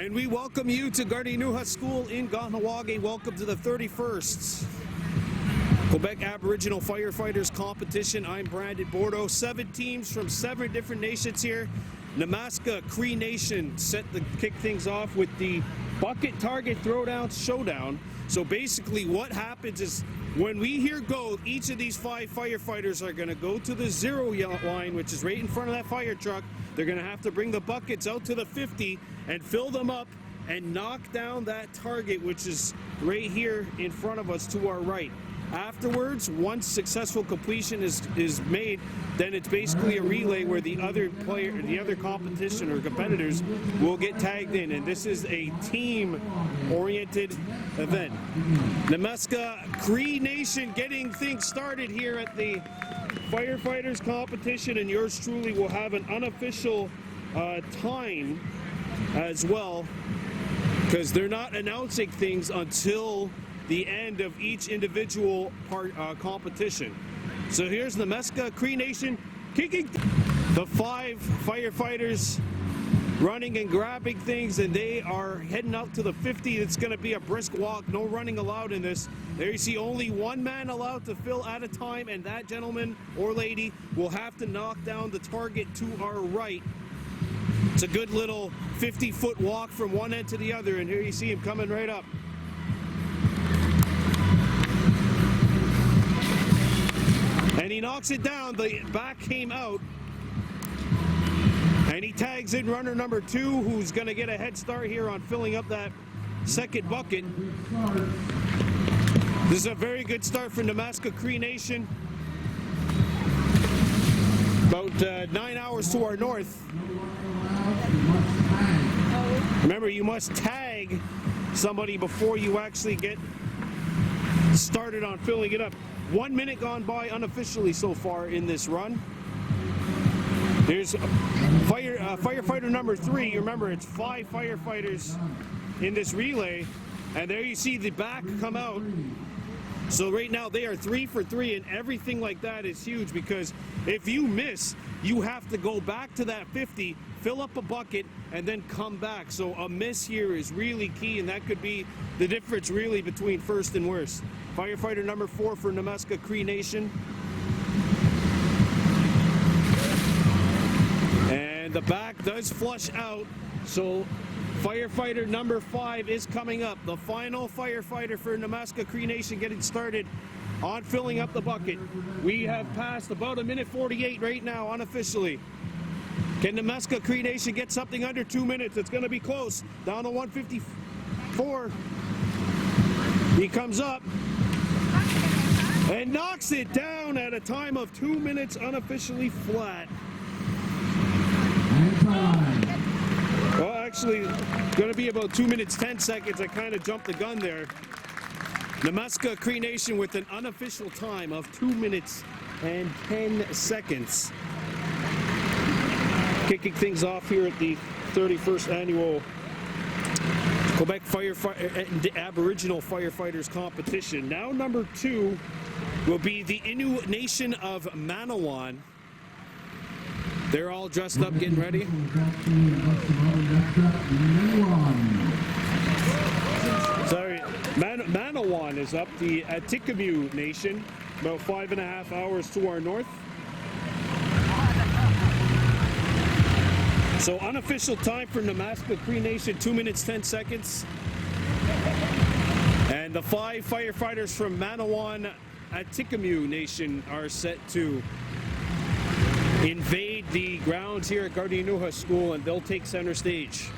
And we welcome you to Inu School in Gonowagi. Welcome to the 31st Quebec Aboriginal Firefighters Competition. I'm Brandon Bordeaux. 7 teams from 7 different nations here. Namaska Cree Nation set to kick things off with the bucket target throwdown showdown. So basically what happens is when we hear go, each of these 5 firefighters are going to go to the 0 line, which is right in front of that fire truck. They're going to have to bring the buckets out to the 50 and fill them up and knock down that target, which is right here in front of us to our right. Afterwards, once successful completion is made, then it's basically a relay where the other competition or competitors will get tagged in, and this is a team-oriented event. Namaska Cree Nation getting things started here at the Firefighters competition, and yours truly will have an unofficial time as well, because they're not announcing things until the end of each individual competition. So here's the Namaska Cree Nation kicking the 5 firefighters running and grabbing things, and they are heading out to the 50. It's going to be a brisk walk, no running allowed in this. There you see only 1 man allowed to fill at a time, and that gentleman or lady will have to knock down the target to our right. It's a good little 50-foot walk from one end to the other, and here you see him coming right up. And he knocks it down, the back came out, and he tags in runner number 2, who's going to get a head start here on filling up that second bucket. This is a very good start for Namaska Cree Nation. About 9 hours to our north. Remember, you must tag somebody before you actually get started on filling it up. 1 minute gone by unofficially so far in this run. There's firefighter number 3. You remember, it's 5 firefighters in this relay, and there you see the back come out. So right now they are 3 for 3, and everything like that is huge, because if you miss, you have to go back to that 50, fill up a bucket, and then come back. So a miss here is really key, and that could be the difference really between first and worst. Firefighter number 4 for Namaska Cree Nation. And the back does flush out, so firefighter number 5 is coming up. The final firefighter for Namaska Cree Nation getting started on filling up the bucket. We have passed about 1:48 right now unofficially. Can Namaska Cree Nation get something under 2 minutes? It's going to be close. Down to 1:54. He comes up and knocks it down at a time of 2 minutes unofficially flat. Well, actually, going to be about 2 minutes 10 seconds. I kind of jumped the gun there. Namaska Cree Nation with an unofficial time of 2 minutes and 10 seconds. Kicking things off here at the 31st annual Quebec Aboriginal Firefighters Competition. Now number 2 will be the Inu Nation of Maniwon. They're all dressed up, getting ready. Sorry, Maniwon is up, the Atikamekw Nation, about 5.5 hours to our north. So unofficial time for Namaska Cree Nation, 2 minutes 10 seconds. And the 5 firefighters from Maniwon Atikamekw Nation are set to invade the grounds here at Inu School, and they'll take center stage.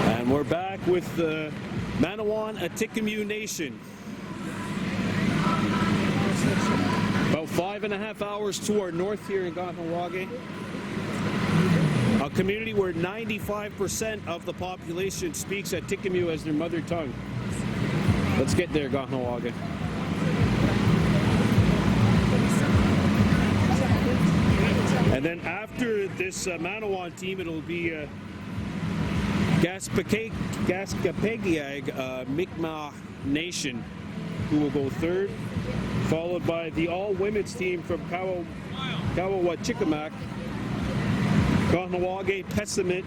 And we're back with the Maniwon Atikamekw Nation. About 5.5 hours to our north here in Gonowagi. A community where 95% of the population speaks Atikamekw as their mother tongue. Let's get there, Gonowagi. And then after this Maniwon team, it'll be Gaskapegiag Mi'kmaq Nation who will go third, followed by the all-women's team from Kawawachikamak, Gonowagi, Pessamit,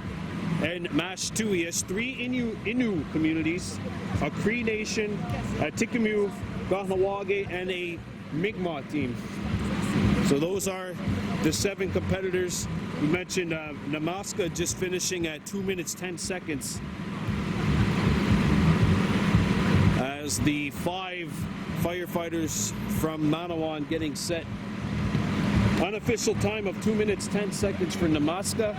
and Mashtuyas. 3 Inu communities, a Cree Nation, a Tikamu, Gonowagi, and a Mi'kmaq team. So those are the 7 competitors. We mentioned Namaska just finishing at 2 minutes 10 seconds as the 5 firefighters from Maniwon getting set. Unofficial time of 2 minutes 10 seconds for Namaska.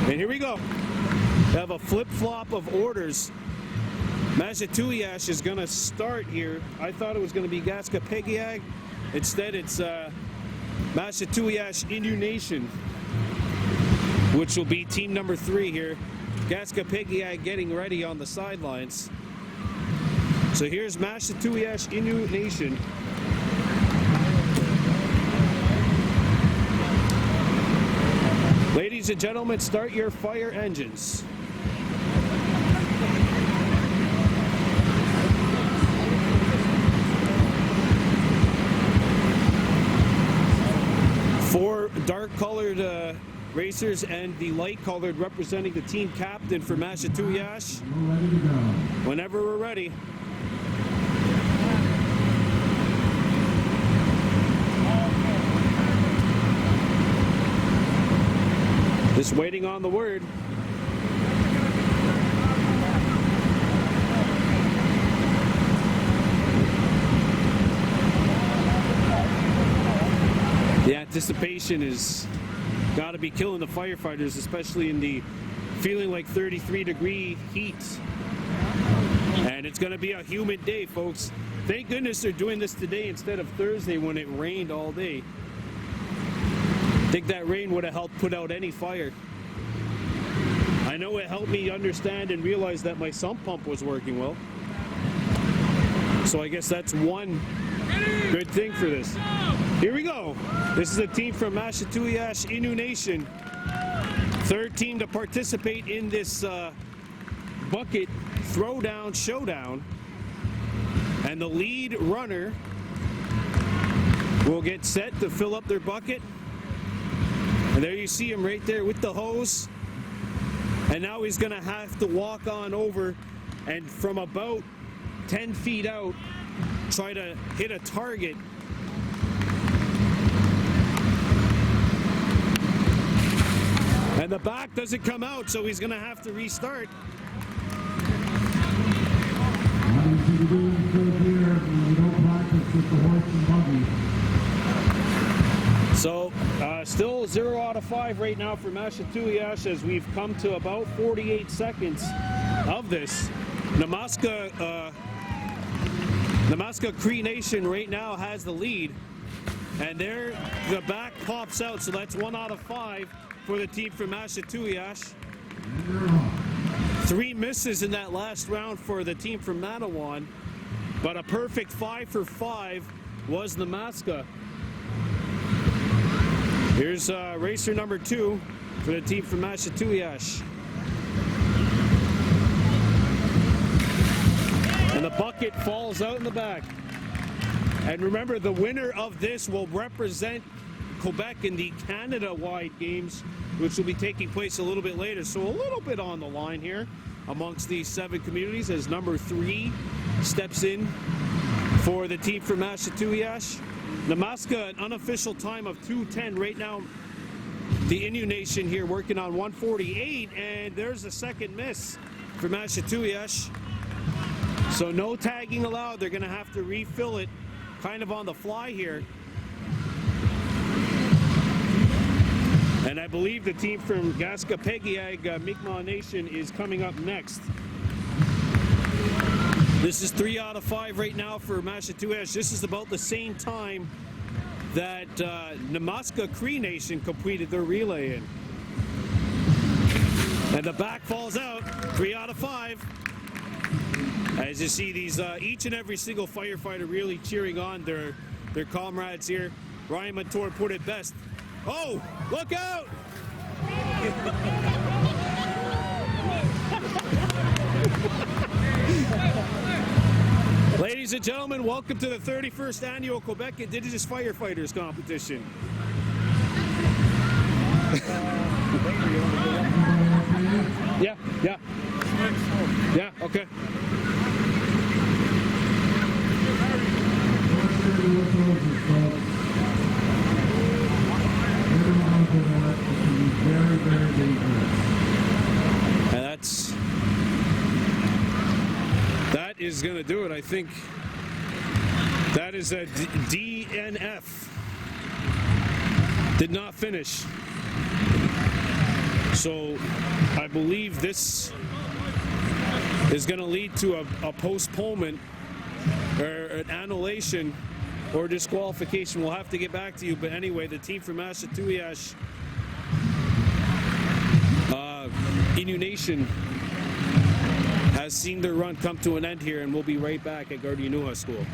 And here we go. We have a flip-flop of orders. Mashtuyas is going to start here. I thought it was going to be Gaskapegiag. Instead, it's Mashtuyas Inu Nation, which will be team number 3 here. Gaskapegiag getting ready on the sidelines. So here's Mashtuyas Inu Nation. Ladies and gentlemen, start your fire engines. Four dark-colored racers and the light-colored representing the team captain for Mashtuyas. Whenever we're ready. Just waiting on the word. The anticipation is got to be killing the firefighters, especially in the feeling like 33-degree heat. And it's going to be a humid day, folks. Thank goodness they're doing this today instead of Thursday when it rained all day. I think that rain would have helped put out any fire. I know it helped me understand and realize that my sump pump was working well. So I guess that's one good thing for this. Here we go. This is a team from Mashtuyas Inu Nation. 3rd team to participate in this bucket throwdown showdown. And the lead runner will get set to fill up their bucket. And there you see him right there with the hose. And now he's going to have to walk on over and from about 10 feet out, try to hit a target. And the back doesn't come out, so he's going to have to restart. So still 0 out of 5 right now for Mashtuyas as we've come to about 48 seconds of this. Namaska Cree Nation right now has the lead, and there the back pops out, so that's 1 out of 5 for the team from Mashtuyas. 3 misses in that last round for the team from Maniwon, but a perfect 5 for 5 was Namaska. Here's racer number 2 for the team from Mashtuyas. And the bucket falls out in the back. And remember, the winner of this will represent Quebec in the Canada-wide games, which will be taking place a little bit later. So a little bit on the line here amongst these 7 communities as number 3 steps in for the team from Mashtuyas. Namaska, an unofficial time of 2:10 right now. The Inu Nation here working on 1:48, and there's a second miss for Mashtuyas. So no tagging allowed. They're going to have to refill it kind of on the fly here. And I believe the team from Gaskapegiag, Mi'kmaq Nation, is coming up next. This is 3 out of 5 right now for Mashtuyas. This is about the same time that Namaska Cree Nation completed their relay in. And the back falls out, 3 out of 5. As you see, these each and every single firefighter really cheering on their comrades here. Ryan Montour put it best. Oh, look out! Ladies and gentlemen, welcome to the 31st Annual Quebec Indigenous Firefighters Competition. Yeah, okay. And that is going to do it. I think that is a DNF. Did not finish. So I believe this is going to lead to a postponement or an annulation or disqualification. We'll have to get back to you. But anyway, the team from Ashatuyash, Inu Nation, has seen their run come to an end here, and we'll be right back at Gauntlet Inu High School.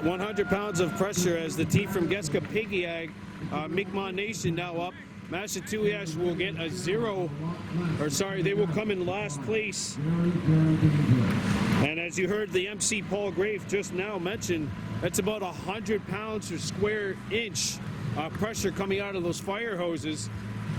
100 pounds of pressure as the team from Gauntlet, Mi'kmaq Nation now up. Ashatuyash will get a zero, or sorry, they will come in last place. And as you heard the MC Paul Grave just now mention, that's about 100 pounds per square inch pressure coming out of those fire hoses.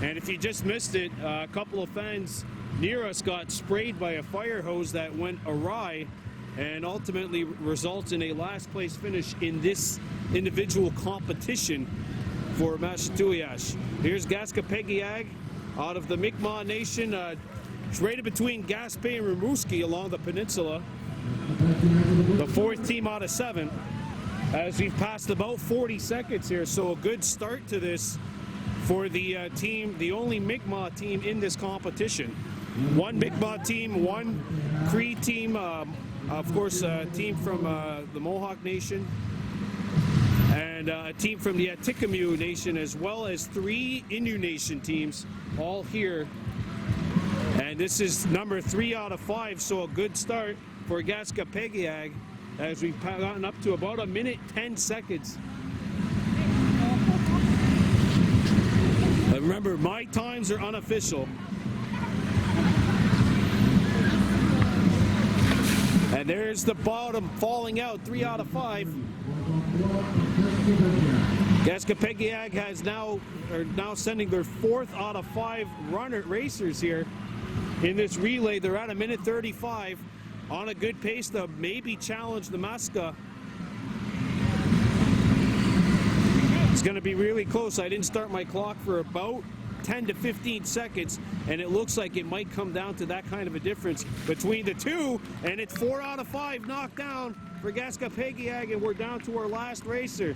And if you just missed it, a couple of fans near us got sprayed by a fire hose that went awry and ultimately results in a last place finish in this individual competition for Ashatuyash. Here's Gauntlet out of the Mi'kmaq Nation. It's rated between Gaspé and Rimouski along the peninsula. The fourth team out of 7. As we've passed about 40 seconds here, so a good start to this for the team, the only Mi'kmaq team in this competition. One Mi'kmaq team, one Cree team, of course a team from the Mohawk Nation, and a team from the Atikamekw Nation, as well as 3 Inu Nation teams all here. And this is number 3 out of 5, so a good start for Gauntlet as we've gotten up to about 1 minute 10 seconds. Remember, my times are unofficial. And there's the bottom falling out, 3 out of 5. Gauntlet has now sending their 4th out of 5 racers here in this relay. They're at 1 minute 35. On a good pace to maybe challenge the Maska. It's going to be really close. I didn't start my clock for about 10 to 15 seconds, and it looks like it might come down to that kind of a difference between the two, and it's 4 out of 5 knocked down for Gauntlet, and we're down to our last racer.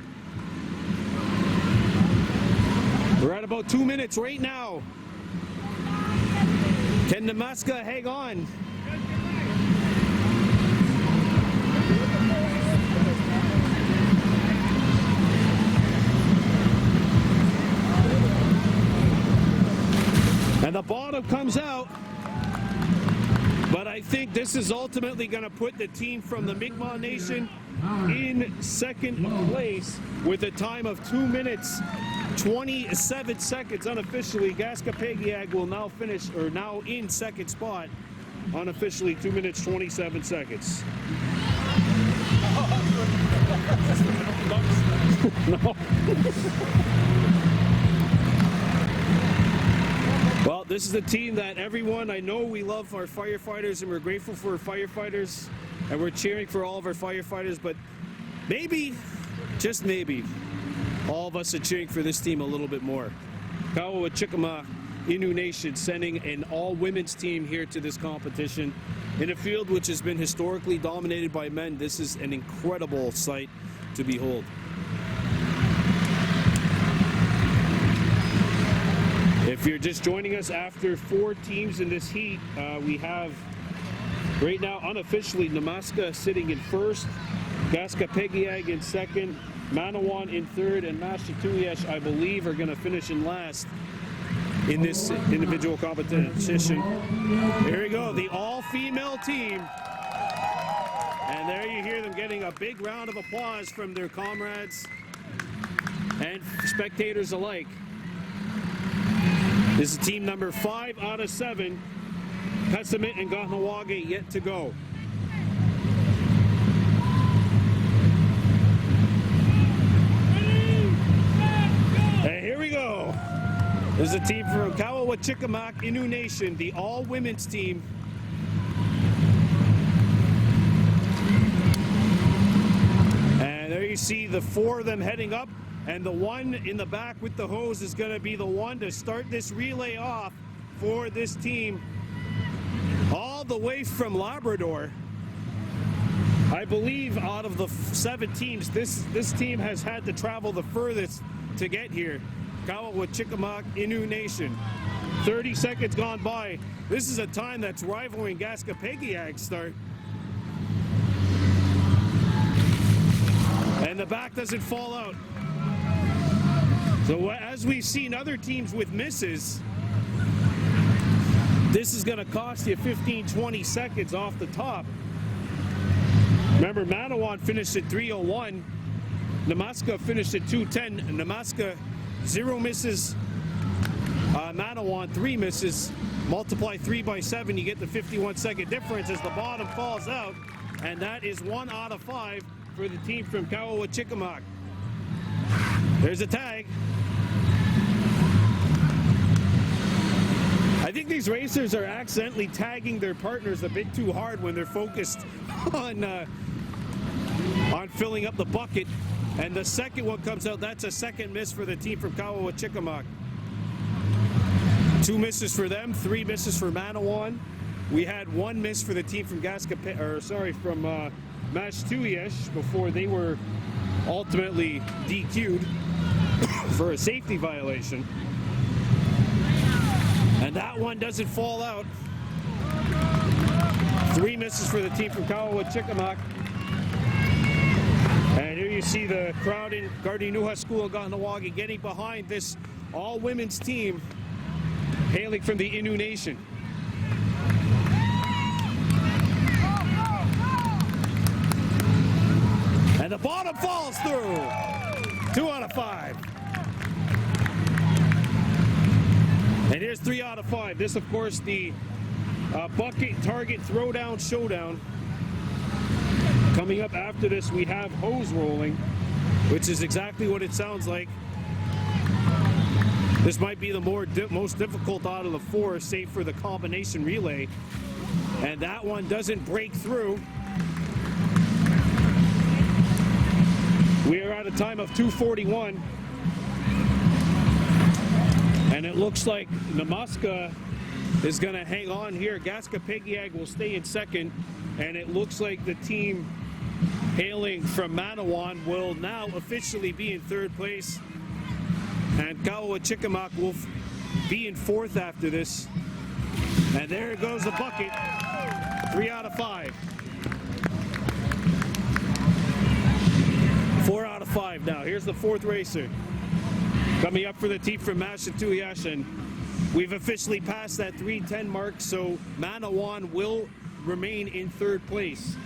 We're at about 2 minutes right now. Can the Maska hang on? And the bottom comes out, but I think this is ultimately going to put the team from the Mi'kmaq Nation in 2nd place with a time of 2 minutes 27 seconds unofficially. Gauntlet will now finish, or now in 2nd spot, unofficially 2 minutes 27 seconds. No. Well, this is the team that everyone, I know we love our firefighters and we're grateful for our firefighters and we're cheering for all of our firefighters, but maybe, just maybe, all of us are cheering for this team a little bit more. Kawa Chikama Inu Nation sending an all-women's team here to this competition in a field which has been historically dominated by men. This is an incredible sight to behold. If you're just joining us after 4 teams in this heat, we have right now unofficially Namaska sitting in 1st, Gauntlet in 2nd, Maniwon in 3rd, and Ashatuyash, I believe, are going to finish in last in this individual competition. Here we go, the all-female team. And there you hear them getting a big round of applause from their comrades and spectators alike. This is team number 5 out of 7. Pessimit and Gonowagi yet to go. And here we go. This is a team from Gonowagi, Inu Nation, the all-women's team. And there you see the 4 of them heading up, and the one in the back with the hose is going to be the one to start this relay off for this team all the way from Labrador. I believe out of the 7 teams, this team has had to travel the furthest to get here. Gonowagi, Inu Nation. 30 seconds gone by. This is a time that's rivaling Gaskapegiag's start. And the back doesn't fall out. So as we've seen other teams with misses, this is going to cost you 15-20 seconds off the top. Remember, Maniwon finished at 3:01. Namaska finished at 2:10. Namaska 0 misses. Maniwon 3 misses. Multiply 3 by 7, you get the 51-second difference as the bottom falls out. And that is 1 out of 5 for the team from Gonowagi. There's a tag. I think these racers are accidentally tagging their partners a bit too hard when they're focused on filling up the bucket. And the second one comes out. That's a second miss for the team from Gonowagi. 2 misses for them, 3 misses for Maniwon. We had 1 miss for the team from Mashtuyas before they were ultimately DQ'd for a safety violation. And that one doesn't fall out. 3 misses for the team from Gonowagi. And here you see the crowd in Gardinua School of Gonowagi getting behind this all-women's team hailing from the Inu Nation. And the bottom falls through. 2 out of 5. And here's 3 out of 5. This, of course, the bucket target throwdown showdown. Coming up after this, we have hose rolling, which is exactly what it sounds like. This might be the most difficult out of the 4, save for the combination relay. And that one doesn't break through. We are at a time of 2:41. And it looks like Namaska is going to hang on here. Gaskapegiag will stay in second. And it looks like the team hailing from Maniwon will now officially be in 3rd place. And Gonowagi will be in 4th after this. And there goes the bucket. 3 out of 5. 4 out of 5 now. Here's the 4th racer. Coming up for the team from Mashtuyas, and we've officially passed that 3:10 mark, so Maniwon will remain in 3rd place.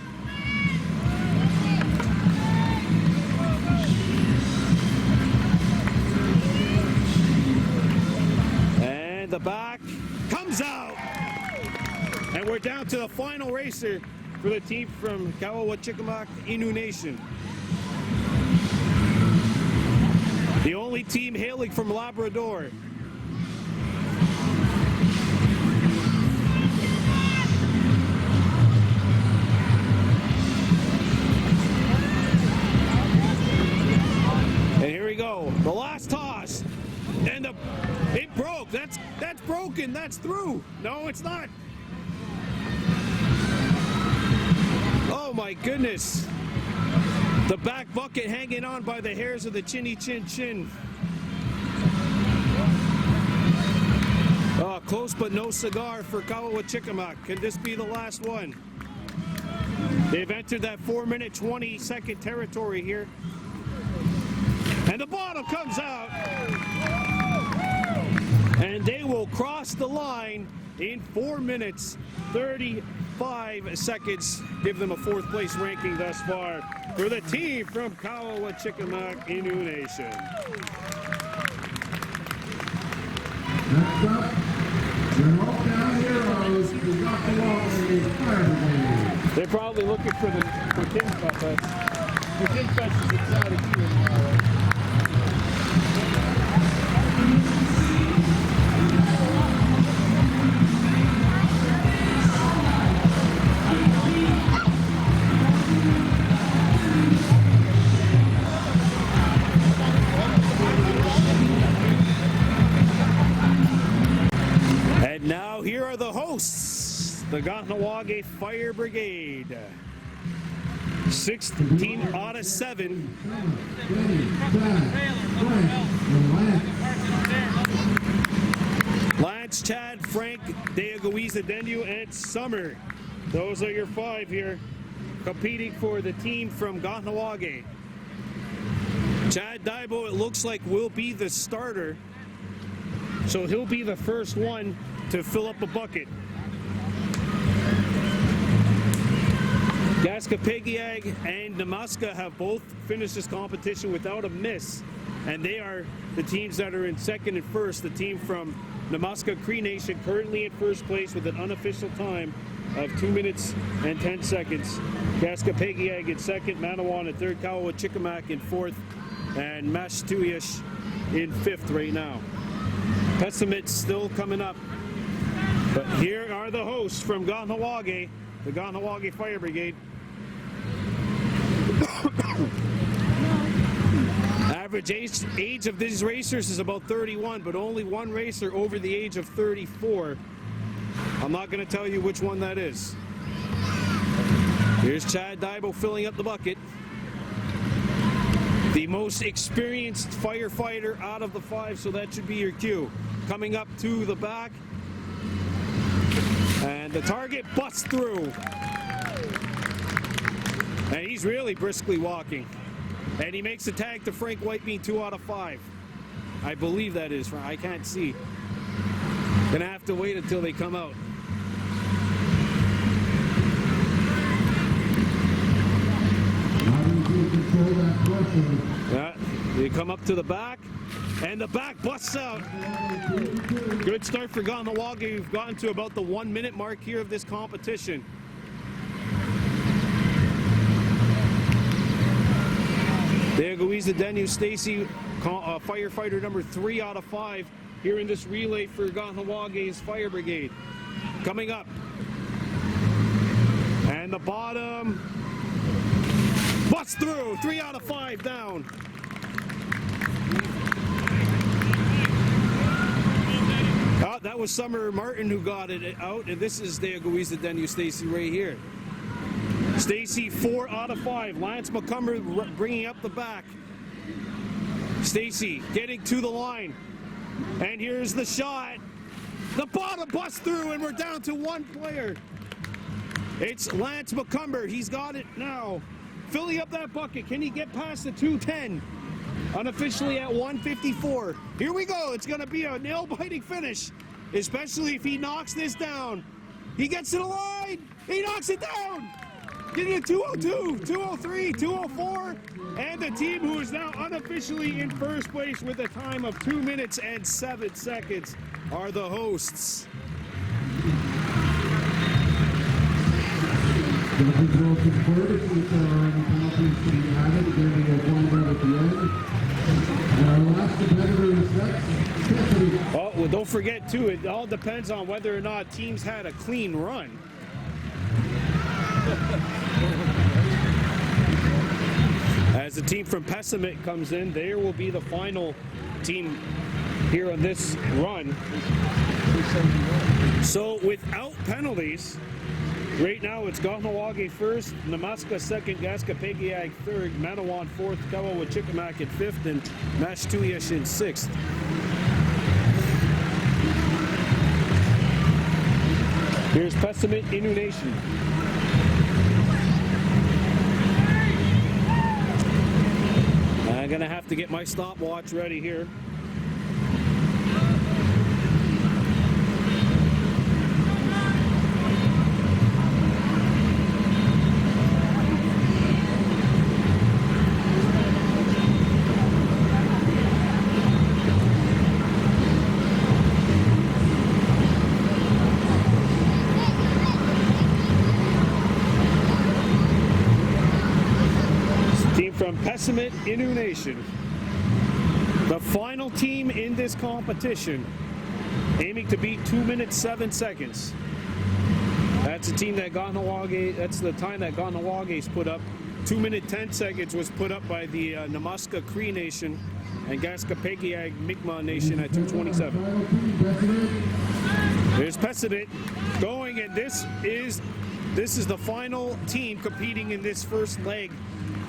And the back comes out. And we're down to the final racer for the team from Gonowagi, Inu Nation. The only team hailing from Labrador. And here we go. The last toss. And it broke. That's broken. That's through. No, it's not. Oh my goodness. The back bucket hanging on by the hairs of the chinny chin chin. Oh, close but no cigar for Gonowagi. Can this be the last one? They've entered that 4-minute 20-second territory here. And the bottle comes out. And they will cross the line in 4 minutes 35 seconds. Give them a 4th place ranking thus far for the team from Gonowagi, Inu Nation. Next up, your hometown heroes, the Gonowagi Fire Brigade. They're probably looking for King Fest. The King Fest is inside of here now. And now here are the hosts, the Gonowagi Fire Brigade. 16 out of 7. Lance, Chad, Frank, Deaguiza, Denu, and Summer. Those are your 5 here competing for the team from Gonowagi. Chad Daibo, it looks like, will be the starter. So he'll be the first one to fill up a bucket. Gaskapegiag and Namaska have both finished this competition without a miss, and they are the teams that are in second and first. The team from Namaska Cree Nation currently in first place with an unofficial time of 2 minutes and 10 seconds. Gaskapegiag in second, Maniwon in third, Kawa Chickamak in fourth, and Mashtuyas in fifth right now. Pessimist still coming up. But here are the hosts from Gonowagi, the Gonowagi Fire Brigade. Average age of these racers is about 31, but only one racer over the age of 34. I'm not going to tell you which one that is. Here's Chad Daibo filling up the bucket. The most experienced firefighter out of the 5, so that should be your cue. Coming up to the back. And the target busts through. And he's really briskly walking. And he makes the tag to Frank White, being 2 out of 5. I believe that is. I can't see. Gonna have to wait until they come out. They come up to the back, and the back busts out. Good start for Gonowagi. We've gotten to about the 1 minute mark here of this competition. Deaguiza Denu Stacy, firefighter number 3 out of 5 here in this relay for Gonowagi's Fire Brigade. Coming up. And the bottom busts through. 3 out of 5 down. That was Summer Martin who got it out, and this is Deaguiza Denu Stacy right here. Stacy 4 out of 5. Lance McCumber bringing up the back. Stacy getting to the line, and here's the shot. The bottom busts through, and we're down to 1 player. It's Lance McCumber. He's got it now. Filling up that bucket. Can he get past the 210? Unofficially at 154. Here we go. It's going to be a nail-biting finish, especially if he knocks this down. He gets to the line. He knocks it down. Getting a 202, 203, 204. And the team who is now unofficially in first place with a time of 2 minutes and 7 seconds are the hosts. Oh, well, don't forget too, it all depends on whether or not teams had a clean run. As the team from Pessimist comes in, there will be the final team here on this run. So without penalties, right now it's Gonowagi first, Namaska second, Gaskapegiag third, Maniwon fourth, Kawa Chickamak in fifth, and Mashtuyas in sixth. Here's Pessimist, Inu Nation. I'm gonna have to get my stopwatch ready here. Pessimit Inu Nation. The final team in this competition, aiming to beat 2 minutes 7 seconds. That's the team that Gonowagi, that's the time that Gonowagi's put up. 2 minutes 10 seconds was put up by the Namaska Cree Nation and Gaskapegiag Mi'kmaq Nation at 2:27. There's Pessimit going, and this is the final team competing in this first leg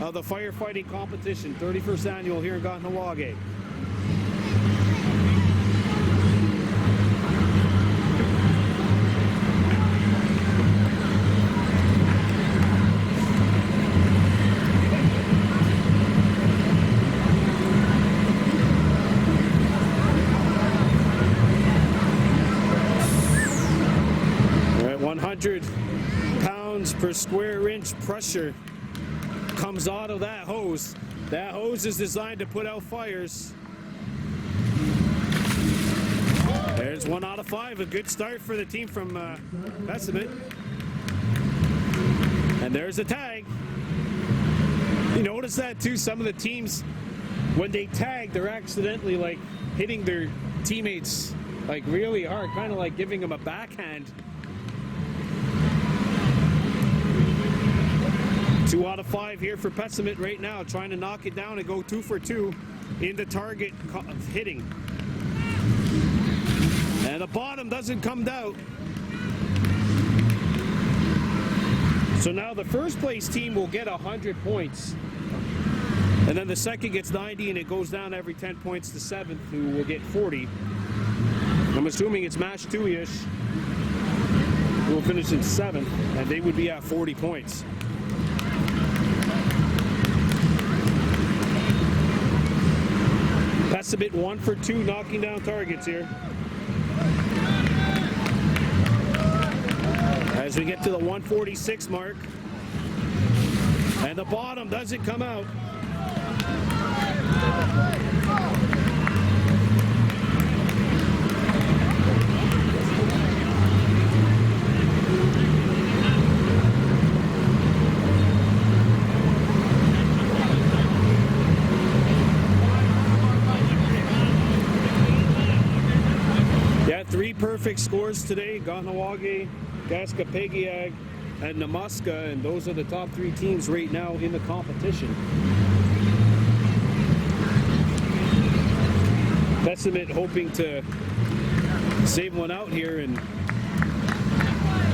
of the firefighting competition, 31st annual here in Gonowagi. At 100 pounds per square inch pressure comes out of that hose. That hose is designed to put out fires. There's 1 out of 5. A good start for the team from Pessimit. And there's a tag. You notice that too, some of the teams, when they tag, they're accidentally like hitting their teammates like really hard, kind of like giving them a backhand. 2 out of 5 here for Pessimit right now, trying to knock it down and go 2 for 2 in the target hitting. And the bottom doesn't come down. So now the first place team will get 100 points. And then the second gets 90, and it goes down every 10 points to 7th, who will get 40. I'm assuming it's match 2-ish. We'll finish in 7th, and they would be at 40 points. Pessimit 1 for 2, knocking down targets here. As we get to the 146 mark, and the bottom doesn't come out. Yeah, 3 perfect scores today. Gonowagi, Gaskapegiag, and Namaska, and those are the top 3 teams right now in the competition. Pessimit hoping to save one out here and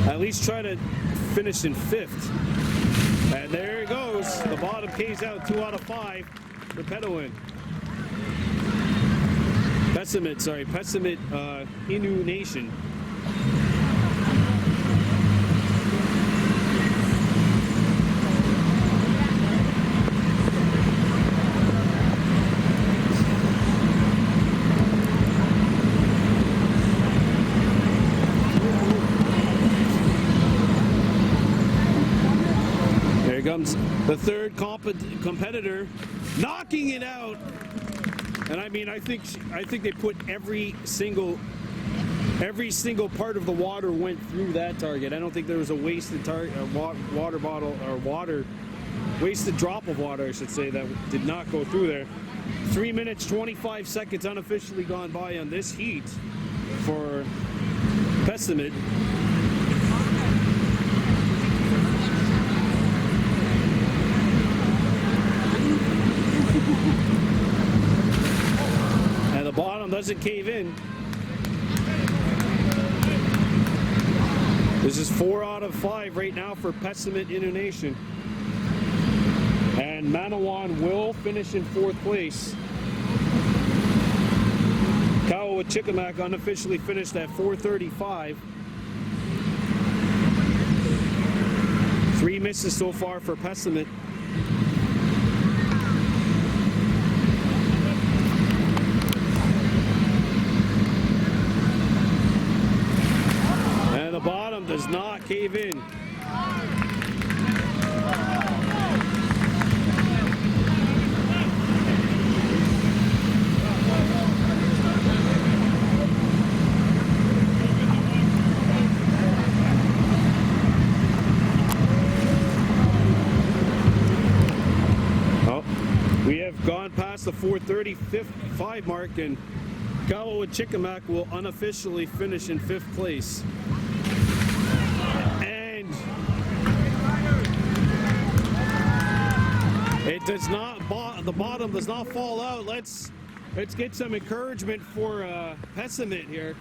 at least try to finish in 5th. And there it goes. The bottom pays out 2 out of 5 for Pedowin. Pessimit Inu Nation. There comes the third competitor, knocking it out. And I mean, I think they put every single part of the water went through that target. I don't think there was a wasted water bottle or wasted drop of water, I should say, that did not go through there. 3 minutes 25 seconds unofficially gone by on this heat for Pessimit. And the bottom doesn't cave in. This is 4 out of 5 right now for Pessimit Inu Nation. And Maniwon will finish in 4th place. Chickamak unofficially finished at 435. 3 misses so far for Pessimit. And the bottom does not cave in. past the 4:35 mark, and Gauntlet will unofficially finish in 5th place. And it does not, the bottom does not fall out. Let's get some encouragement for Pessimit here.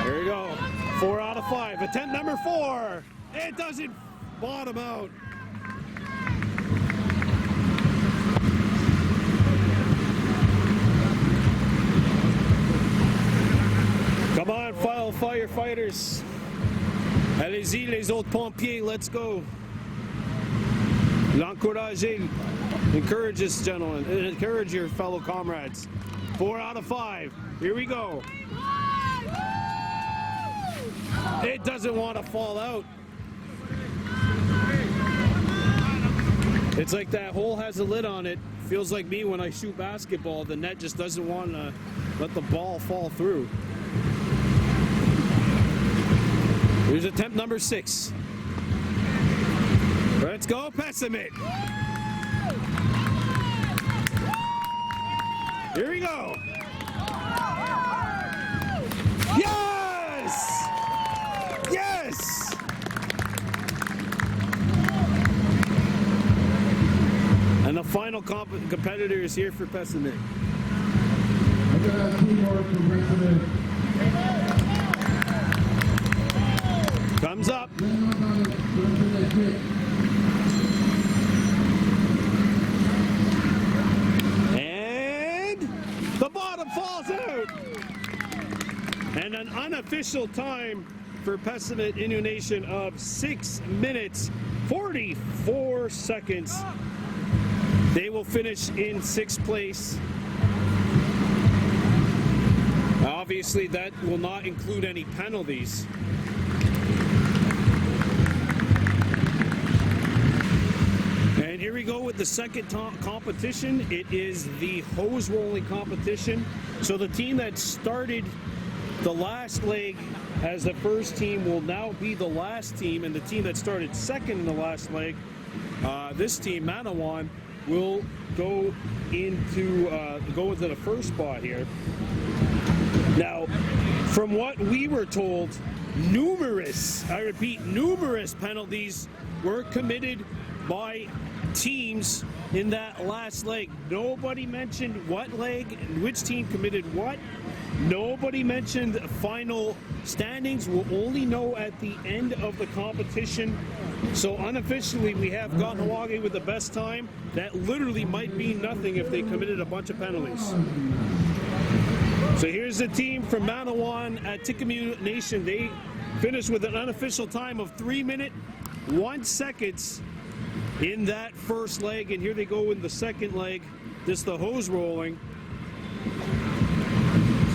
Here we go. 4 out of 5. Attempt number 4. It doesn't bottom out. Come on, firefighters. Allez-y, les autres pompiers, let's go. L'encourager. Encourage this gentleman. Encourage your fellow comrades. 4 out of 5. Here we go. It doesn't want to fall out. It's like that hole has a lid on it. Feels like me when I shoot basketball. The net just doesn't want to let the ball fall through. Here's attempt number 6. Let's go, Pessimit. Here we go. Yes! Yes! And the final competitor is here for Pessimit. I got 2 more for Pessimit. Comes up. And the bottom falls out. And an unofficial time for Pessimit Inu Nation of 6 minutes 44 seconds. They will finish in 6th place. Obviously, that will not include any penalties. And here we go with the second competition. It is the hose rolling competition. So the team that started the last leg as the first team will now be the last team, and the team that started second in the last leg, this team, Maniwon, will go into the first spot here. Now, from what we were told, numerous penalties were committed by teams in that last leg. Nobody mentioned what leg and which team committed what. Nobody mentioned final standings. We'll only know at the end of the competition. So unofficially, we have Gonowagi with the best time. That literally might mean nothing if they committed a bunch of penalties. So here's the team from Maniwon at Inu Nation. They finished with an unofficial time of 3 minutes 1 second in that first leg, and here they go in the second leg. This is the hose rolling.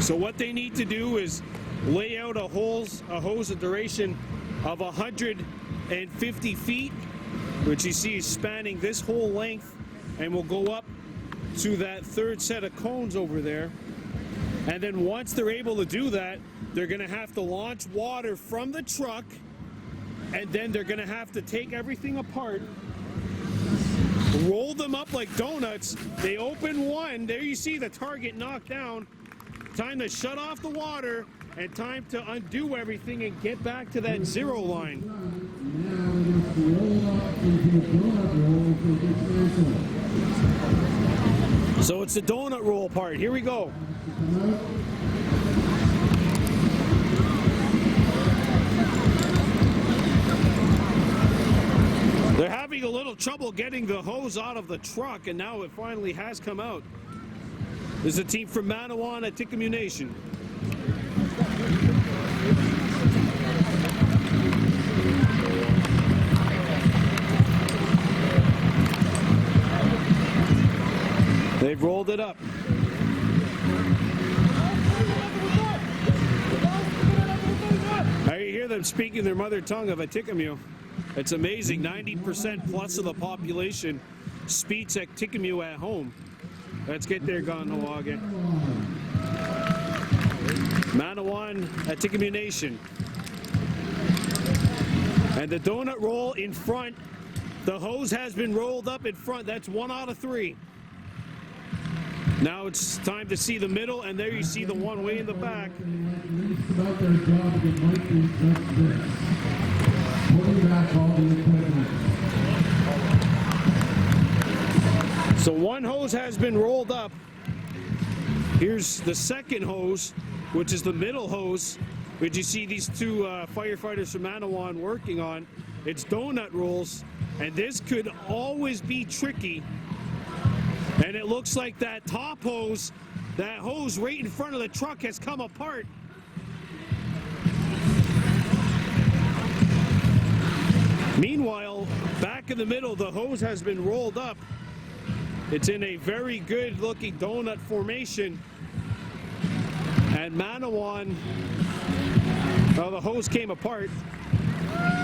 So what they need to do is lay out a hose of duration of 150 feet, which you see is spanning this whole length, and will go up to that third set of cones over there. And then once they're able to do that, they're going to have to launch water from the truck, and then they're going to have to take everything apart, roll them up like donuts. They open one. There you see the target knocked down. Time to shut off the water and time to undo everything and get back to that 0 line. So it's the donut roll part. Here we go. They're having a little trouble getting the hose out of the truck, and now it finally has come out. This is a team from Maniwon at Inu Nation. They've rolled it up. I hear them speaking their mother tongue of Atikamekw. It's amazing. 90% plus of the population speaks Atikamekw at home. Let's get there, Gonowagi. Maniwon at Inu Nation. And the donut roll in front. The hose has been rolled up in front. That's 1 out of 3. Now it's time to see the middle, and there you see the one way in the back. About their job, it might be just this. Putting back all the equipment. So one hose has been rolled up. Here's the second hose, which is the middle hose, which you see these two firefighters from Maniwon working on. It's donut rolls, and this could always be tricky. And it looks like that top hose, that hose right in front of the truck has come apart. Meanwhile, back in the middle, the hose has been rolled up. It's in a very good looking donut formation. And Maniwon, well, the hose came apart.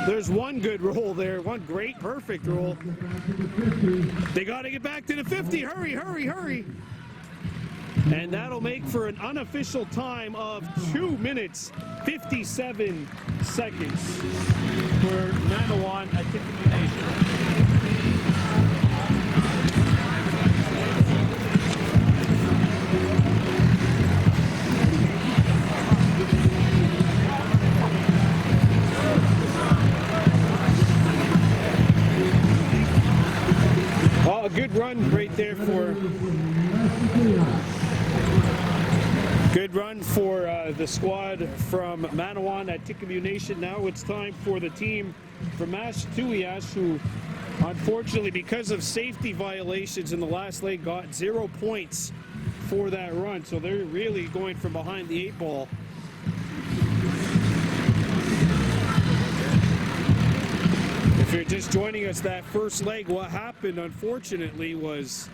There's one good roll there, one great, perfect roll. They got to get back to the 50. Hurry, hurry, hurry. And that'll make for an unofficial time of 2 minutes, 57 seconds for Maniwon at Inu Nation. Oh, a good run right there for the squad from Maniwon at Inu Nation. Now it's time for the team from Massachusetts, who unfortunately, because of safety violations in the last leg, got 0 points for that run. So they're really going from behind the 8 ball. If you're just joining us, that first leg, what happened, unfortunately, was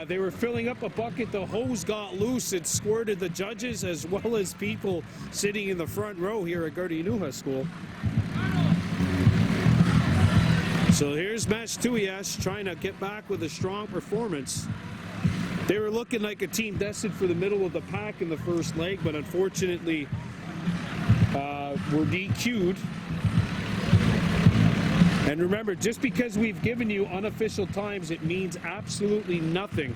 they were filling up a bucket. The hose got loose. It squirted the judges as well as people sitting in the front row here at Inu School. So here's Massachusetts trying to get back with a strong performance. They were looking like a team destined for the middle of the pack in the first leg, but unfortunately were DQ'd. And remember, just because we've given you unofficial times, it means absolutely nothing.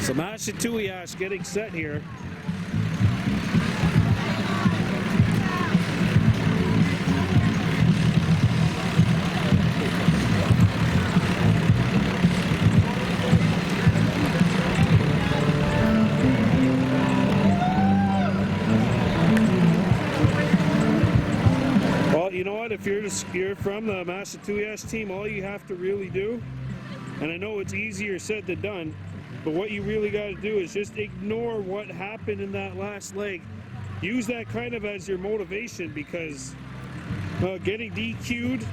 So Massachusetts getting set here. You know what, if you're from the Massachusetts team, all you have to really do, and I know it's easier said than done, but what you really got to do is just ignore what happened in that last leg. Use that kind of as your motivation, because getting DQ'd,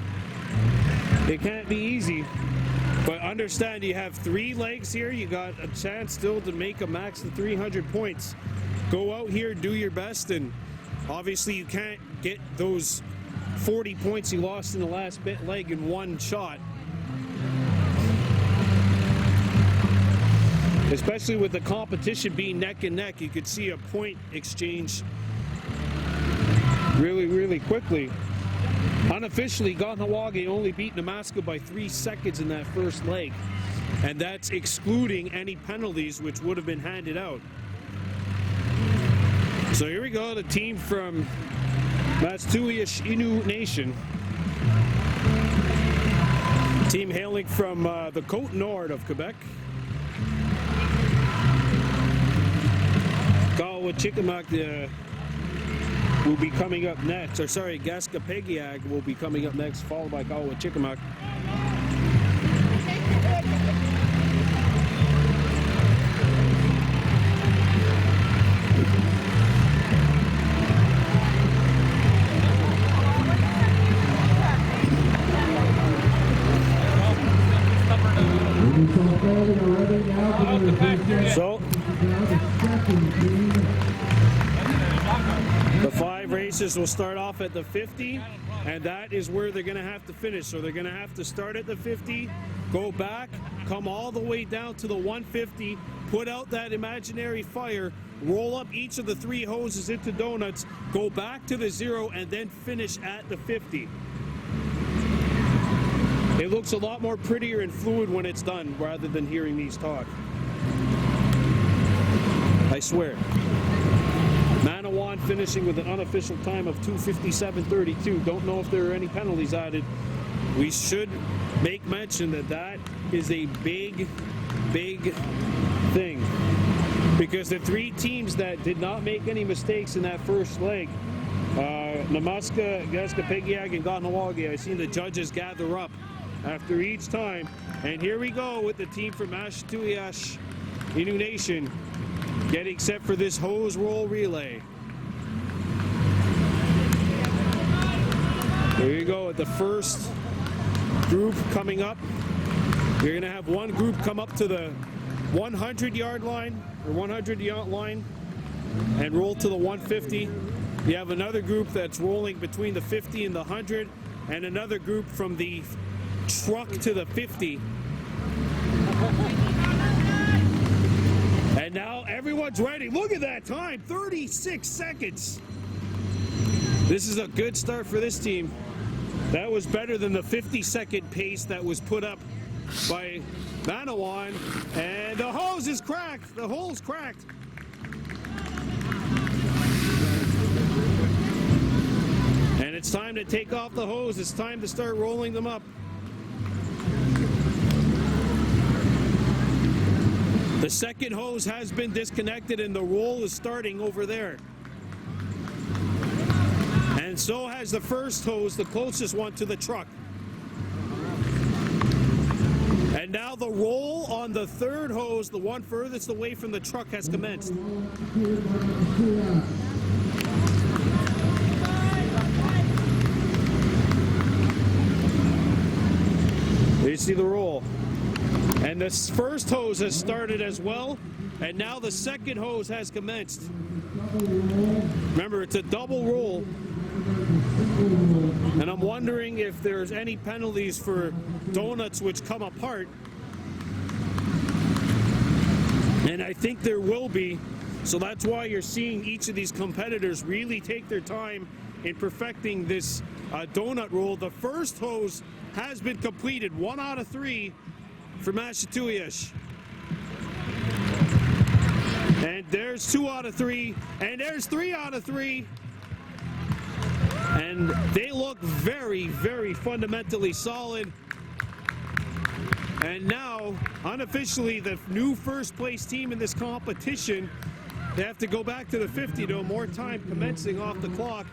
it can't be easy. But understand, you have 3 legs here. You got a chance still to make a max of 300 points. Go out here, do your best, and obviously you can't get those 40 points you lost in the last leg in one shot. Especially with the competition being neck and neck, you could see a point exchange really, really quickly. Unofficially, Gonowagi only beat Nemaska by 3 seconds in that first leg. And that's excluding any penalties which would have been handed out. So here we go, the team from Massachusetts Inu Nation. Team hailing from the Côte Nord of Quebec. Gauntlet will be coming up next. Or sorry, Gaskapegiag will be coming up next, followed by Gauntlet. So, the 5 5 racers will start off at the 50, and that is where they're going to have to finish. So they're going to have to start at the 50, go back, come all the way down to the 150, put out that imaginary fire, roll up each of the 3 hoses into donuts, go back to the 0, and then finish at the 50. It looks a lot more prettier and fluid when it's done rather than hearing these talk. I swear. Maniwon finishing with an unofficial time of 2:57.32. Don't know if there are any penalties added. We should make mention that that is a big thing. Because the 3 teams that did not make any mistakes in that first leg, Namaska, Gaskapegiag, and Gonowagi, I've seen the judges gather up after each time. And here we go with the team from Ashtuyash, Inu Nation, getting set for this hose roll relay. There you go, at the first group coming up. You're going to have one group come up to the 100-yard line, or 100-yard line, and roll to the 150. You have another group that's rolling between the 50 and the 100, and another group from the truck to the 50. And now everyone's ready. Look at that time, 36 seconds. This is a good start for this team. That was better than the 50-second pace that was put up by Maniwon. And the hose is cracked. The hole's cracked. And it's time to take off the hose. It's time to start rolling them up. The second hose has been disconnected and the roll is starting over there. And so has the first hose, the closest one to the truck. And now the roll on the third hose, the one furthest away from the truck, has commenced. There you see the roll. And this first hose has started as well, and now the second hose has commenced. Remember, it's a double roll. And I'm wondering if there's any penalties for donuts which come apart. And I think there will be. So that's why you're seeing each of these competitors really take their time in perfecting this donut roll. The first hose has been completed, 1 out of 3 for Ashtuyash. And there's 2 out of 3, and there's 3 out of 3. And they look very, very fundamentally solid. And now, unofficially, the new first place team in this competition, they have to go back to the 50 to more time commencing off the clock.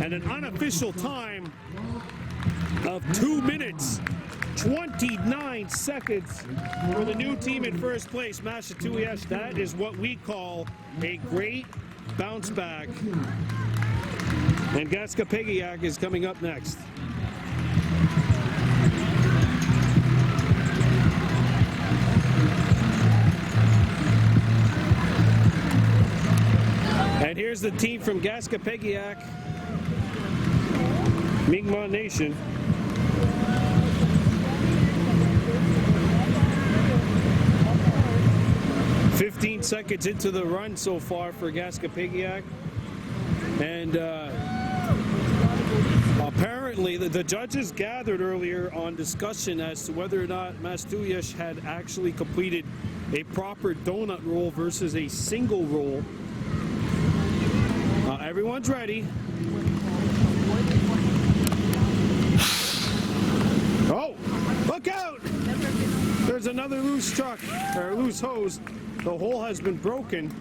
And an unofficial time of 2 minutes, 29 seconds for the new team in first place, Ashtuyash. That is what we call a great bounce back. And Gaskapegiag is coming up next. And here's the team from Gaskapegiag, Mi'kmaq Nation. "15 seconds into the run so far for Gaskapegiag. And apparently the judges gathered earlier on discussion as to whether or not Ashtuyash had actually completed a proper donut roll versus a single roll. Everyone's ready. Oh, look out! There's another loose truck, or loose hose. The hole has been broken.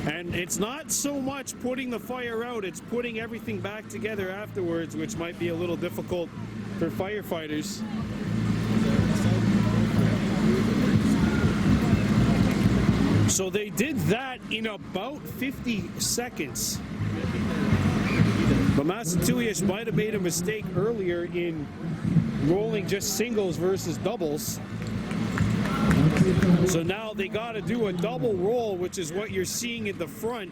And it's not so much putting the fire out, it's putting everything back together afterwards, which might be a little difficult for firefighters. So they did that in about 50 seconds. But Ashtuyash might have made a mistake earlier in rolling just singles versus doubles. So now they got to do a double roll, which is what you're seeing in the front.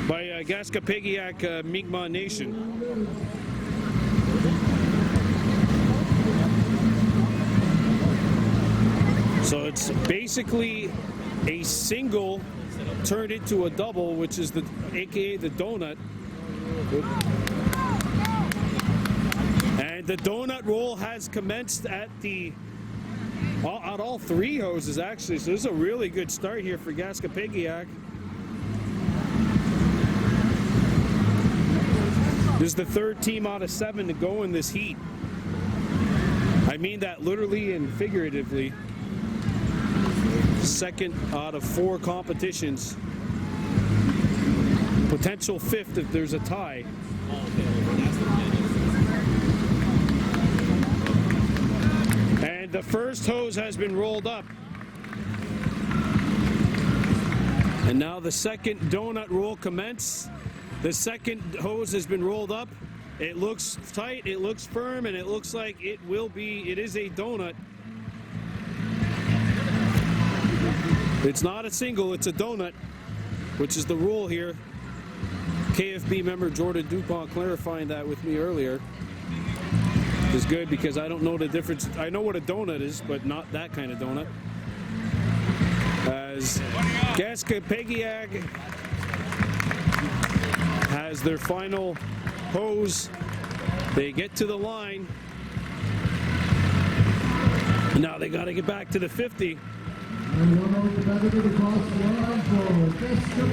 by Gaskapegiak Mi'kmaq Nation. So it's basically a single turned into a double, which is the aka the donut. And the donut roll has commenced at all three hoses actually. So this is a really good start here for Gaskapegiak. This is the third team out of 7 to go in this heat. I mean that literally and figuratively. Second out of 4 competitions. Potential 5th if there's a tie. And the first hose has been rolled up. And now the second donut roll commence. The second hose has been rolled up. It looks tight, it looks firm, and it looks like it is a donut. It's not a single, it's a donut, which is the rule here. KFB member Jordan DuPont clarifying that with me earlier. Is good because I don't know the difference. I know what a donut is, but not that kind of donut. As Gaskapegiak has their final hose. They get to the line. Now they got to get back to the 50.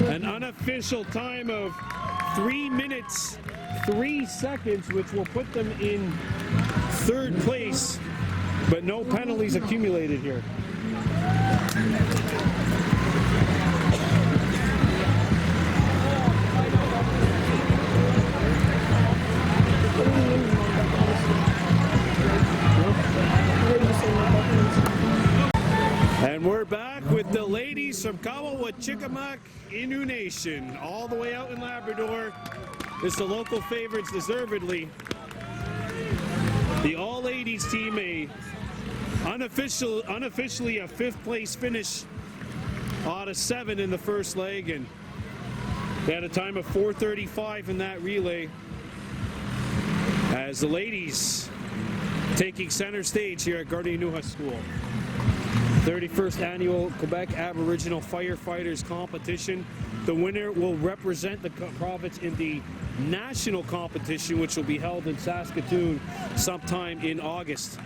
An unofficial time of 3 minutes, 3 seconds, which will put them in 3rd place, but no penalties accumulated here. And we're back with the ladies from Gonowagi, Inu Nation, all the way out in Labrador. It's the local favorites, deservedly. The all-ladies team, unofficially a 5th place finish out of 7 in the first leg, and they had a time of 4:35 in that relay. As the ladies taking center stage here at Gauntlet School. 31st annual Quebec Aboriginal Firefighters competition. The winner will represent the province in the national competition, which will be held in Saskatoon sometime in August.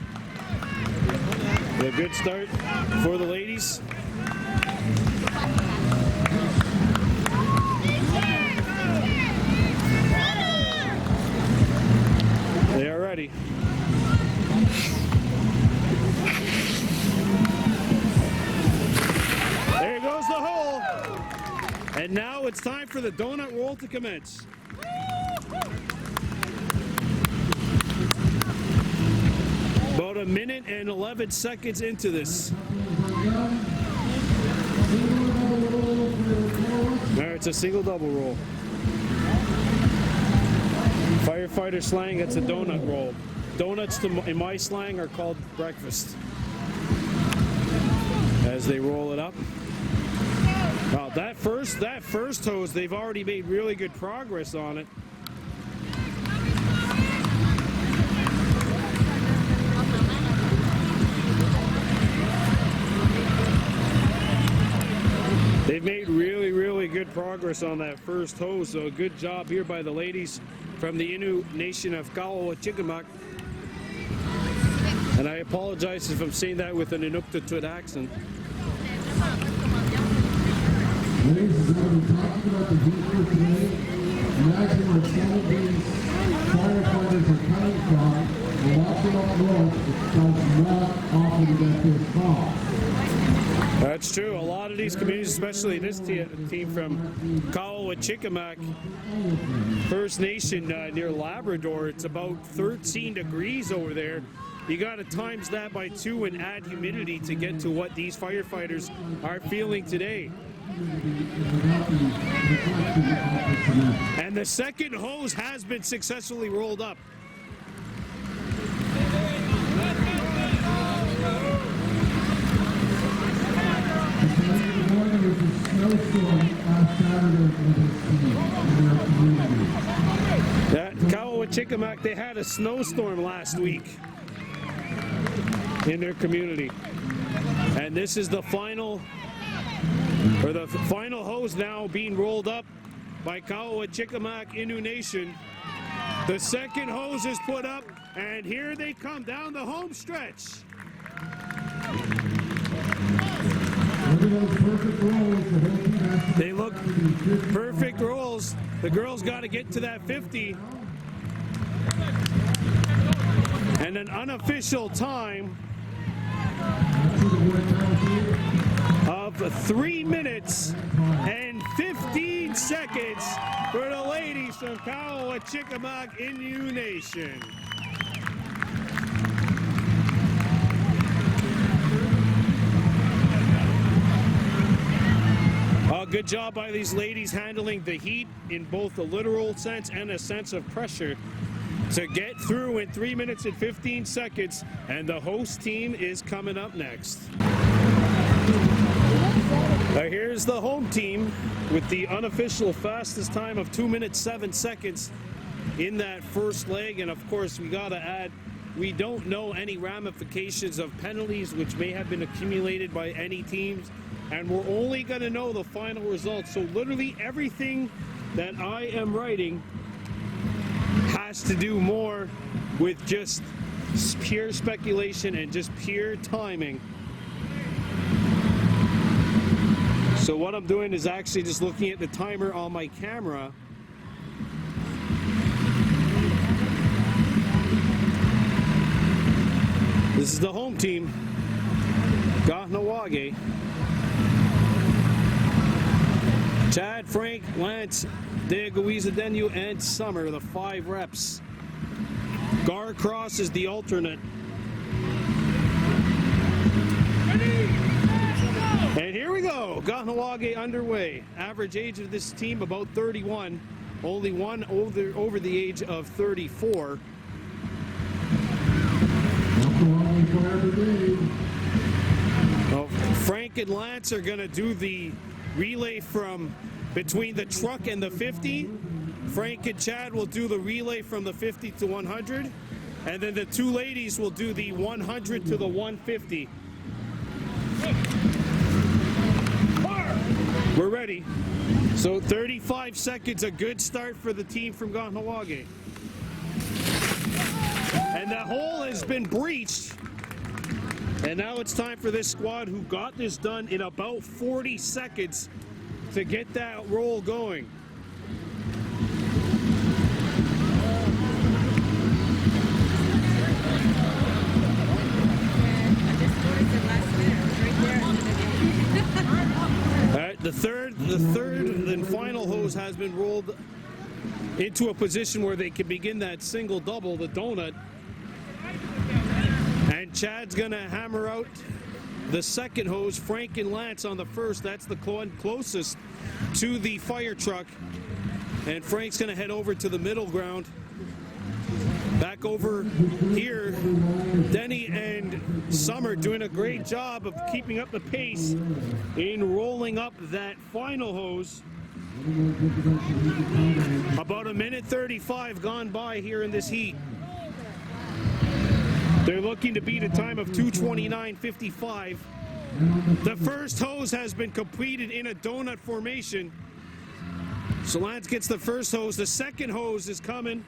A good start for the ladies. They are ready. There goes the hole. And now it's time for the donut roll to commence. About 1 minute and 11 seconds into this. There, it's a single double roll. Firefighter slang, it's a donut roll. Donuts, in my slang, are called breakfast. As they roll it up. Wow, that first hose, they've already made really good progress on it. They've made really good progress on that first hose, so a good job here by the ladies from the Inu Nation of Gonowagi. And I apologize if I'm saying that with an Inuktitut accent. Ladies and gentlemen, talking about the heat for today, imagine where some of these firefighters are coming from, and watching up north, it does not often get this call. That's true. A lot of these communities, especially this team from Gonowagi First Nation near Labrador, it's about 13 degrees over there. You got to times that by 2 and add humidity to get to what these firefighters are feeling today. And the second hose has been successfully rolled up. snowstorm last Saturday for this team in their community. That Gauntlet, they had a snowstorm last week in their community. And this is the final, or the final hose now being rolled up by Gauntlet Inu Nation. The second hose is put up, and here they come down the home stretch. They look perfect rolls. The girls got to get to that 50. And an unofficial time of 3 minutes and 15 seconds for the ladies from Gauntlet Inu Nation. Good job by these ladies handling the heat in both a literal sense and a sense of pressure to get through in 3 minutes and 15 seconds. And the host team is coming up next. Here's the home team with the unofficial fastest time of 2 minutes 7 seconds in that first leg. And of course, we got to add, we don't know any ramifications of penalties which may have been accumulated by any teams. And we're only going to know the final results. So literally everything that I am writing has to do more with just pure speculation and just pure timing. So what I'm doing is actually just looking at the timer on my camera. This is the home team, Gonowagi. Chad, Frank, Lance, Degu, and Summer, the 5 reps. Gar Cross is the alternate. And here we go, Gonowagi underway. Average age of this team about 31. Only one over the age of 34. Well, Frank and Lance are going to do the relay from between the truck and the 50. Frank and Chad will do the relay from the 50 to 100. And then the two ladies will do the 100 to the 150. We're ready. So 35 seconds, a good start for the team from Gonowagi. And the hole has been breached. And now it's time for this squad who got this done in about 40 seconds to get that roll going. All right, the third and final hose has been rolled into a position where they can begin that single double, the donut. And Chad's gonna hammer out the second hose. Frank and Lance on the first. That's the closest to the fire truck. And Frank's gonna head over to the middle ground. Back over here, Denny and Summer doing a great job of keeping up the pace in rolling up that final hose. About 1:35 gone by here in this heat. They're looking to beat a time of 2:29.55. The first hose has been completed in a donut formation. So Lance gets the first hose. The second hose is coming.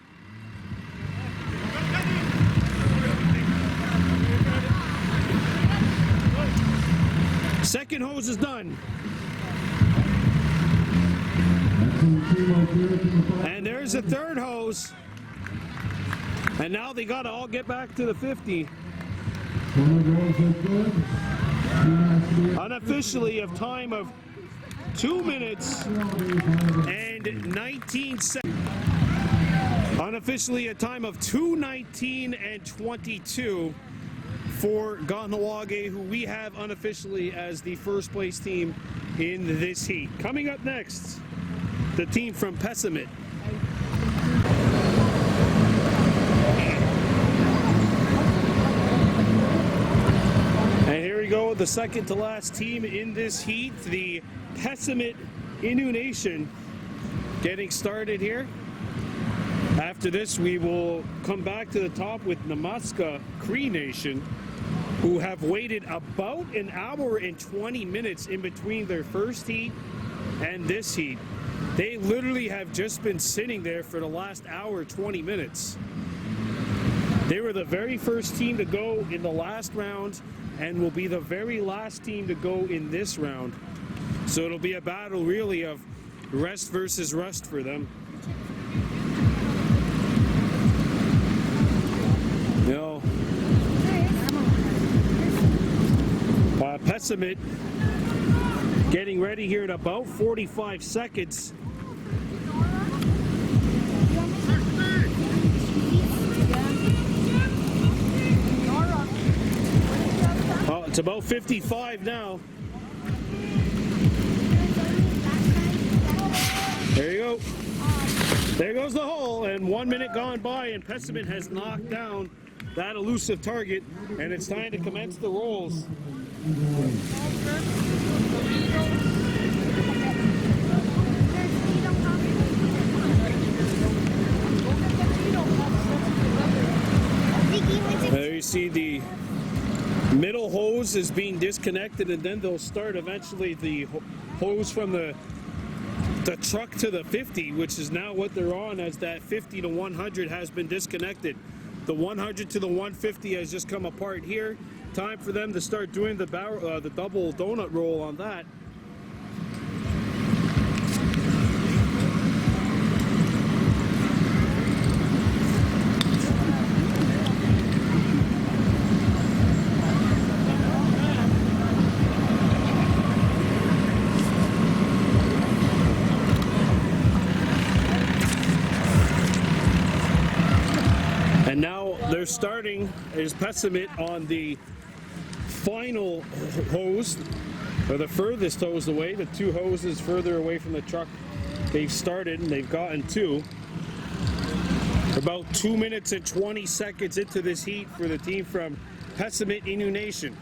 Second hose is done. And there's the third hose. And now they got to all get back to the 50. Unofficially, a time of 2 minutes and 19 seconds. Unofficially, a time of 2:19 and 22 for Gonowagi, who we have unofficially as the first place team in this heat. Coming up next, the team from Pessimit. And here we go, the second to last team in this heat, the Pessimit Inu Nation getting started here. After this, we will come back to the top with Namaska Cree Nation, who have waited about an hour and 20 minutes in between their first heat and this heat. They literally have just been sitting there for the last hour, 20 minutes. They were the very first team to go in the last round and will be the very last team to go in this round. So it'll be a battle really of rest versus rust for them. You know, Pessimit getting ready here in about 45 seconds. Oh, it's about 55 now. There you go. There goes the hole, and 1 minute gone by, and Pessimit has knocked down that elusive target, and it's time to commence the rolls. There you see the middle hose is being disconnected, and then they'll start eventually the hose from the truck to the 50, which is now what they're on, as that 50 to 100 has been disconnected. The 100 to the 150 has just come apart here. Time for them to start doing the double donut roll on that. And now they're starting is Pessimit on the final hose, or the furthest hose away. The two hoses further away from the truck they've started, and they've gotten two. About 2 minutes and 20 seconds into this heat for the team from Pessimit Inu Nation.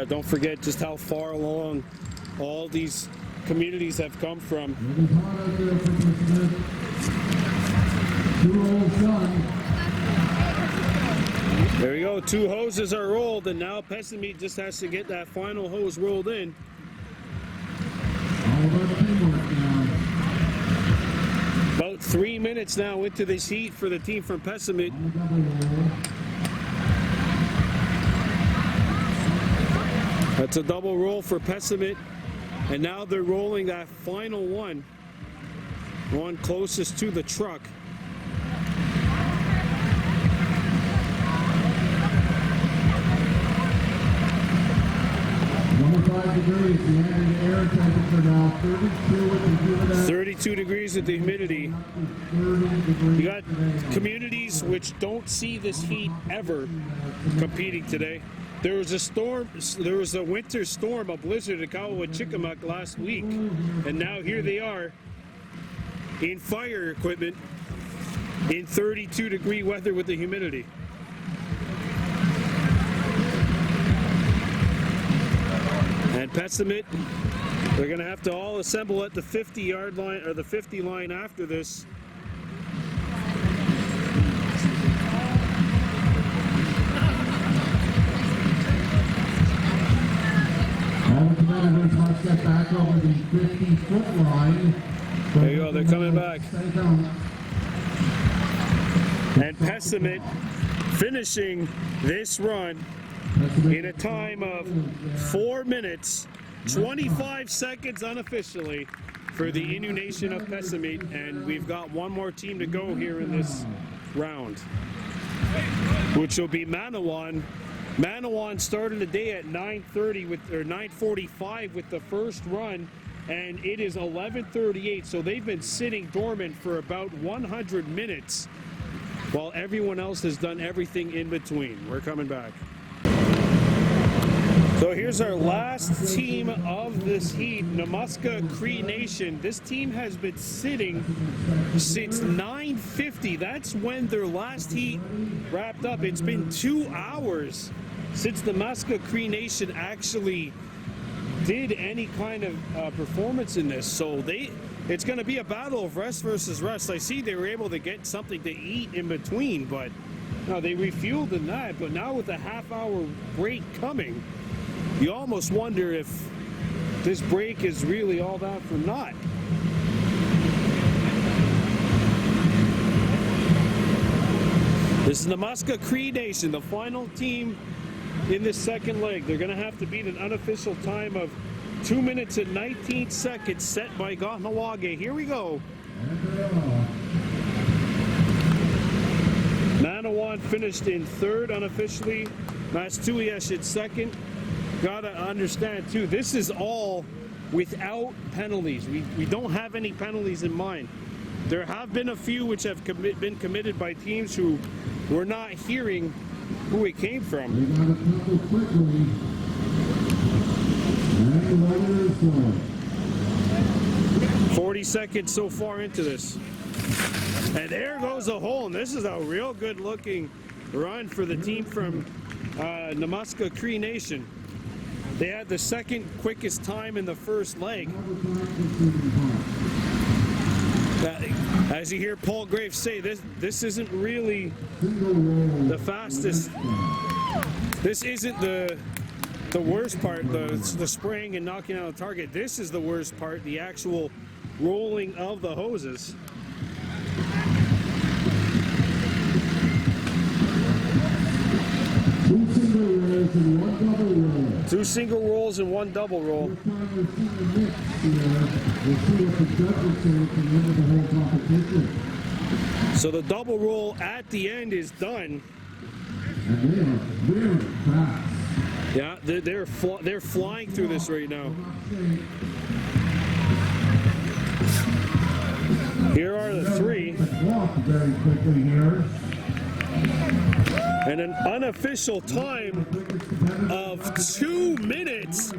Don't forget just how far along all these communities have come from. There you go, two hoses are rolled, and now Pessimit just has to get that final hose rolled in. About 3 minutes now into this heat for the team from Pessimit. That's a double roll for Pessimit, and now they're rolling that final one closest to the truck. Degrees, the ambient air temperature now 32 degrees with the humidity. You got communities which don't see this heat ever competing today. There was a storm, there was a winter storm, a blizzard at Gonowagi last week, and now here they are in fire equipment in 32 degree weather with the humidity. And Pessimit, they're going to have to all assemble at the 50-yard line, or the 50 line after this. All the competitors must get back over the 50-foot line. There you go, they're coming back. And Pessimit finishing this run in a time of 4 minutes, 25 seconds unofficially for the Inu Nation of Pessimit, and we've got one more team to go here in this round, which will be Maniwon. Maniwon started the day at 9:45 with the first run, and it is 11:38, so they've been sitting dormant for about 100 minutes while everyone else has done everything in between. We're coming back. So here's our last team of this heat, Namuscka Cree Nation. This team has been sitting since 9:50. That's when their last heat wrapped up. It's been 2 hours since the Namuscka Cree Nation actually did any kind of performance in this. So it's going to be a battle of rest versus rest. I see they were able to get something to eat in between, but no, they refueled in that. But now with a half-hour break coming, you almost wonder if this break is really all that for naught. This is the Namuscka Cree Nation, the final team in this second leg. They're going to have to beat an unofficial time of 2 minutes and 19 seconds set by Gonowagi. Here we go. Maniwon finished in third unofficially. Mastuiesh in second. Gotta understand too, this is all without penalties. We don't have any penalties in mind. There have been a few which have been committed by teams who were not hearing who it came from. 40 seconds so far into this. And there goes the hole, and this is a real good looking run for the team from Namuscka Cree Nation. They had the second quickest time in the first leg. As you hear Paul Graves say, this isn't really the fastest. This isn't the worst part, the spraying and knocking out the target. This is the worst part, the actual rolling of the hoses. Two single rolls and one double roll. So the double roll at the end is done. Yeah, they're flying through this right now. Here are the three. And an unofficial time of 2 minutes,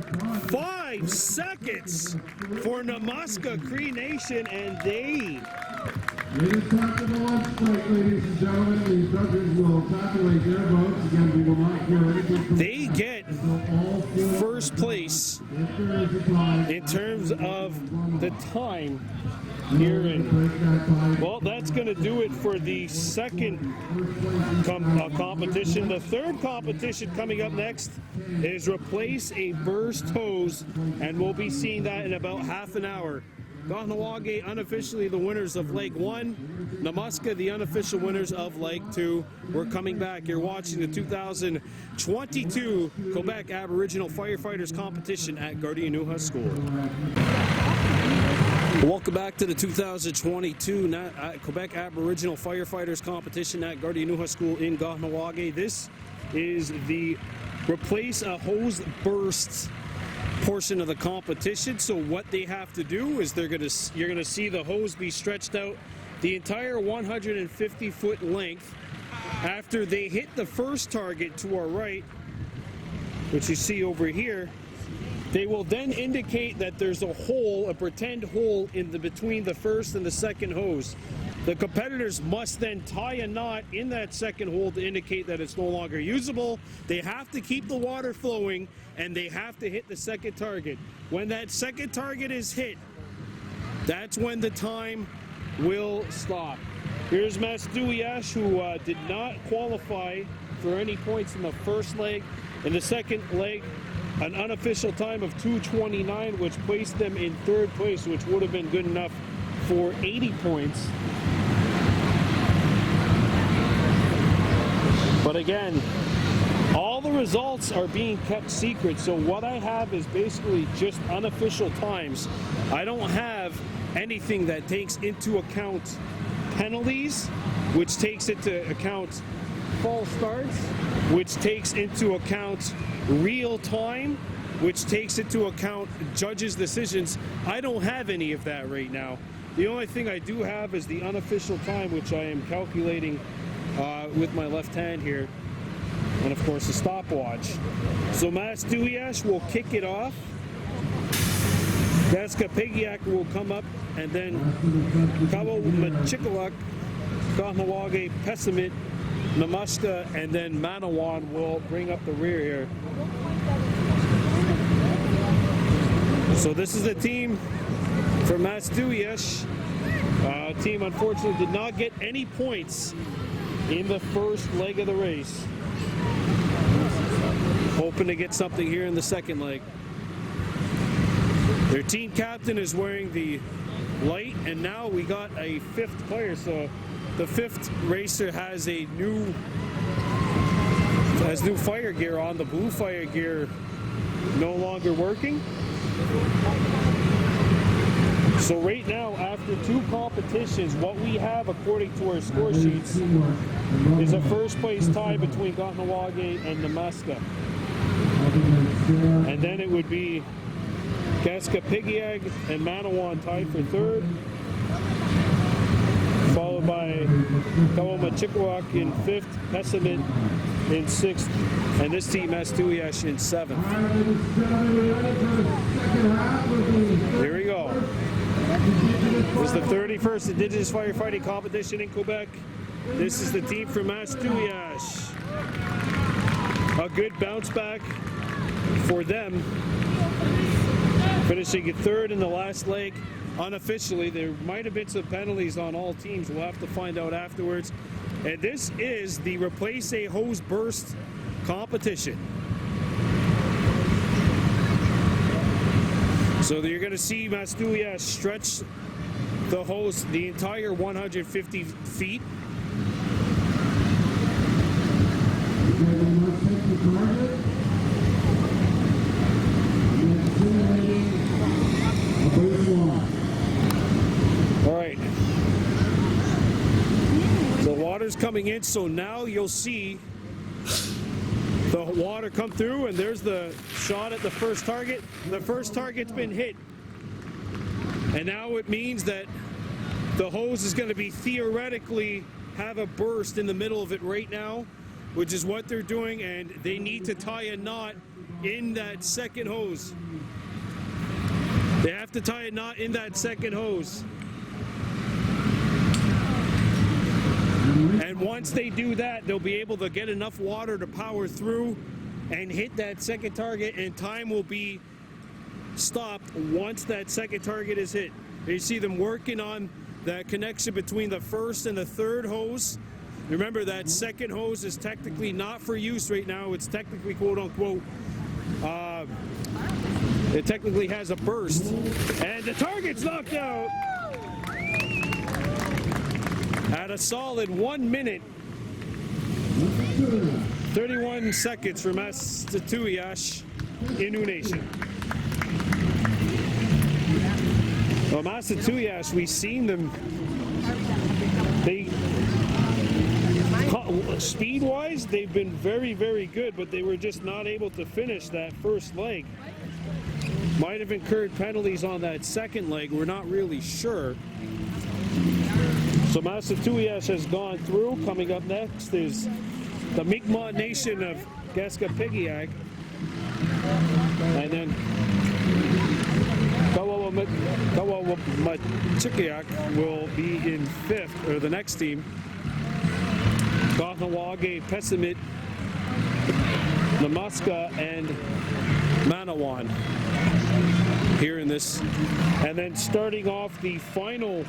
5 seconds for Namuscka Cree Nation, and they... Ladies and gentlemen, the judges will calculate their votes. Again, we will not hear anything from They get first place in terms of the time here in. Well, that's going to do it for the second competition. The third competition coming up next is replace a burst hose, and we'll be seeing that in about half an hour. Gonowagi unofficially the winners of Leg 1. Namuscka the unofficial winners of Leg 2. We're coming back. You're watching the 2022 Quebec Aboriginal Firefighters competition at Inu School. Welcome back to the 2022 Quebec Aboriginal Firefighters competition at Inu School in Gonowagi. This is the replace a hose burst portion of the competition. So what they have to do is you're gonna see the hose be stretched out the entire 150-foot length. After they hit the first target to our right, which you see over here, they will then indicate that there's a hole, a pretend hole in between the first and the second hose. The competitors must then tie a knot in that second hole to indicate that it's no longer usable. They have to keep the water flowing, and they have to hit the second target. When that second target is hit, that's when the time will stop. Here's Mastuiesh, who did not qualify for any points in the first leg. In the second leg, an unofficial time of 2:29, which placed them in third place, which would have been good enough for 80 points. But again, all the results are being kept secret, so what I have is basically just unofficial times. I don't have anything that takes into account penalties, which takes into account false starts, which takes into account real time, which takes into account judges' decisions. I don't have any of that right now. The only thing I do have is the unofficial time, which I am calculating with my left hand here. and of course a stopwatch. So Mastuyash will kick it off. Gaskapigiak will come up, and then Kawamachikalak, Gonowagi, Pessimit, Namaska, and then Maniwon will bring up the rear here. So this is the team for Mastuyash. Team unfortunately did not get any points in the first leg of the race. Hoping to get something here in the second leg. Their team captain is wearing the light, and now we got a fifth player. So the fifth racer has new fire gear on. The blue fire gear no longer working. So right now, after two competitions, what we have according to our score sheets is a first place tie between Gonowagi and Namaska. And then it would be Gaskapigiag and Maniwon tied for third, followed by Kawamachikalak in fifth, Pessimit in sixth, and this team has Tuyash in seventh. Here we go. This is the 31st Indigenous firefighting competition in Quebec. This is the team from Mastuyash. A good bounce back for them. Finishing third in the last leg. Unofficially, there might have been some penalties on all teams. We'll have to find out afterwards. And this is the Replace a Hose Burst competition. So you're going to see Mastuyash stretch the hose the entire 150 feet. All right. The water's coming in, so now you'll see the water come through, and there's the shot at the first target. The first target's been hit. And now it means that the hose is going to be theoretically have a burst in the middle of it right now, which is what they're doing, and they need to tie a knot in that second hose. They have to tie a knot in that second hose. And once they do that, they'll be able to get enough water to power through and hit that second target, and time will be stopped once that second target is hit. You see them working on that connection between the first and the third hose. Remember, that second hose is technically not for use right now. It's technically, quote unquote, it technically has a burst. And the target's knocked out at a solid 1 minute 31 seconds from Mastuyash, Inu Nation. Well, Mastuyash, we've seen them. Speed-wise, they've been very, very good, but they were just not able to finish that first leg. Might have incurred penalties on that second leg. We're not really sure. So Mastuyash has gone through. Coming up next is the Mi'kmaq Nation of Gaskapigiag, and then Kawamachikalak will be in fifth, or the next team. Gonowagi, Pessimit, Namaska, and Maniwon here in this. And then starting off the final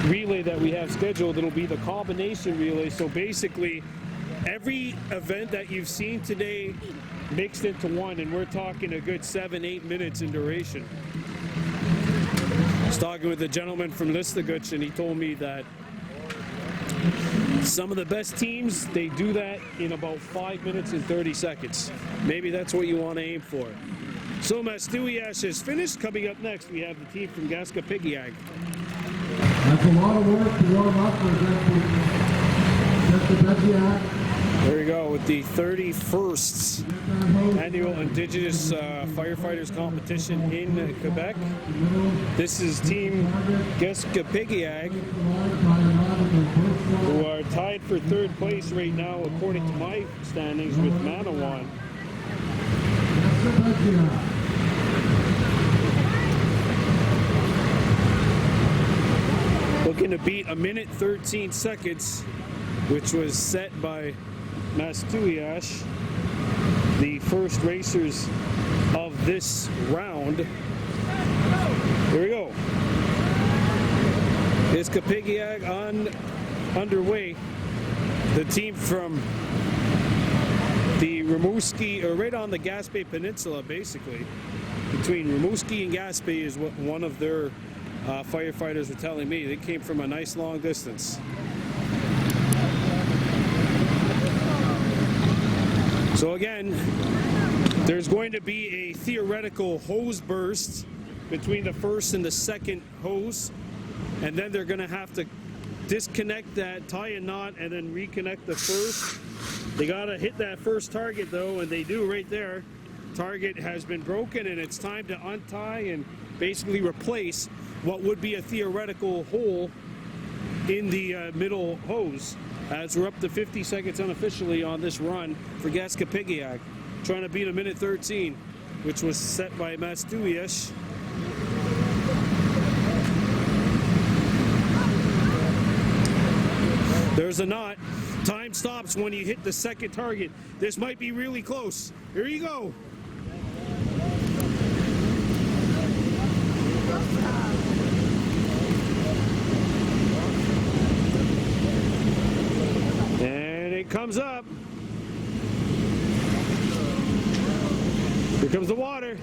relay that we have scheduled, it'll be the combination relay. So basically, every event that you've seen today mixed into one, and we're talking a good 7-8 minutes in duration. I was talking with a gentleman from Listaguch, and he told me that some of the best teams, they do that in about 5 minutes and 30 seconds. Maybe that's what you want to aim for. So Mastuyash is finished. Coming up next, we have the team from Gaskapigiag. That's a lot of work to warm up for Gaskapigiag. There we go with the 31st annual Indigenous Firefighters competition in Quebec. This is Team Gaskapigiag. for third place right now, according to my standings, with Maniwon. Looking to beat 1:13 seconds, which was set by Mastuyash, the first racers of this round. Here we go. Is Kapigiag underway? The team from the Rimouski, or right on the Gaspé Peninsula, basically. Between Rimouski and Gaspé is what one of their firefighters were telling me. They came from a nice long distance. So again, there's going to be a theoretical hose burst between the first and the second hose, and then they're going to have to disconnect that, tie a knot, and then reconnect the first. They got to hit that first target though, and they do right there. Target has been broken, and it's time to untie and basically replace what would be a theoretical hole in the middle hose, as we're up to 50 seconds unofficially on this run for Gaskapigiak, trying to beat 1:13, which was set by Mastuyash. There's a knot. Time stops when you hit the second target. This might be really close. Here you go. And it comes up. Here comes the water.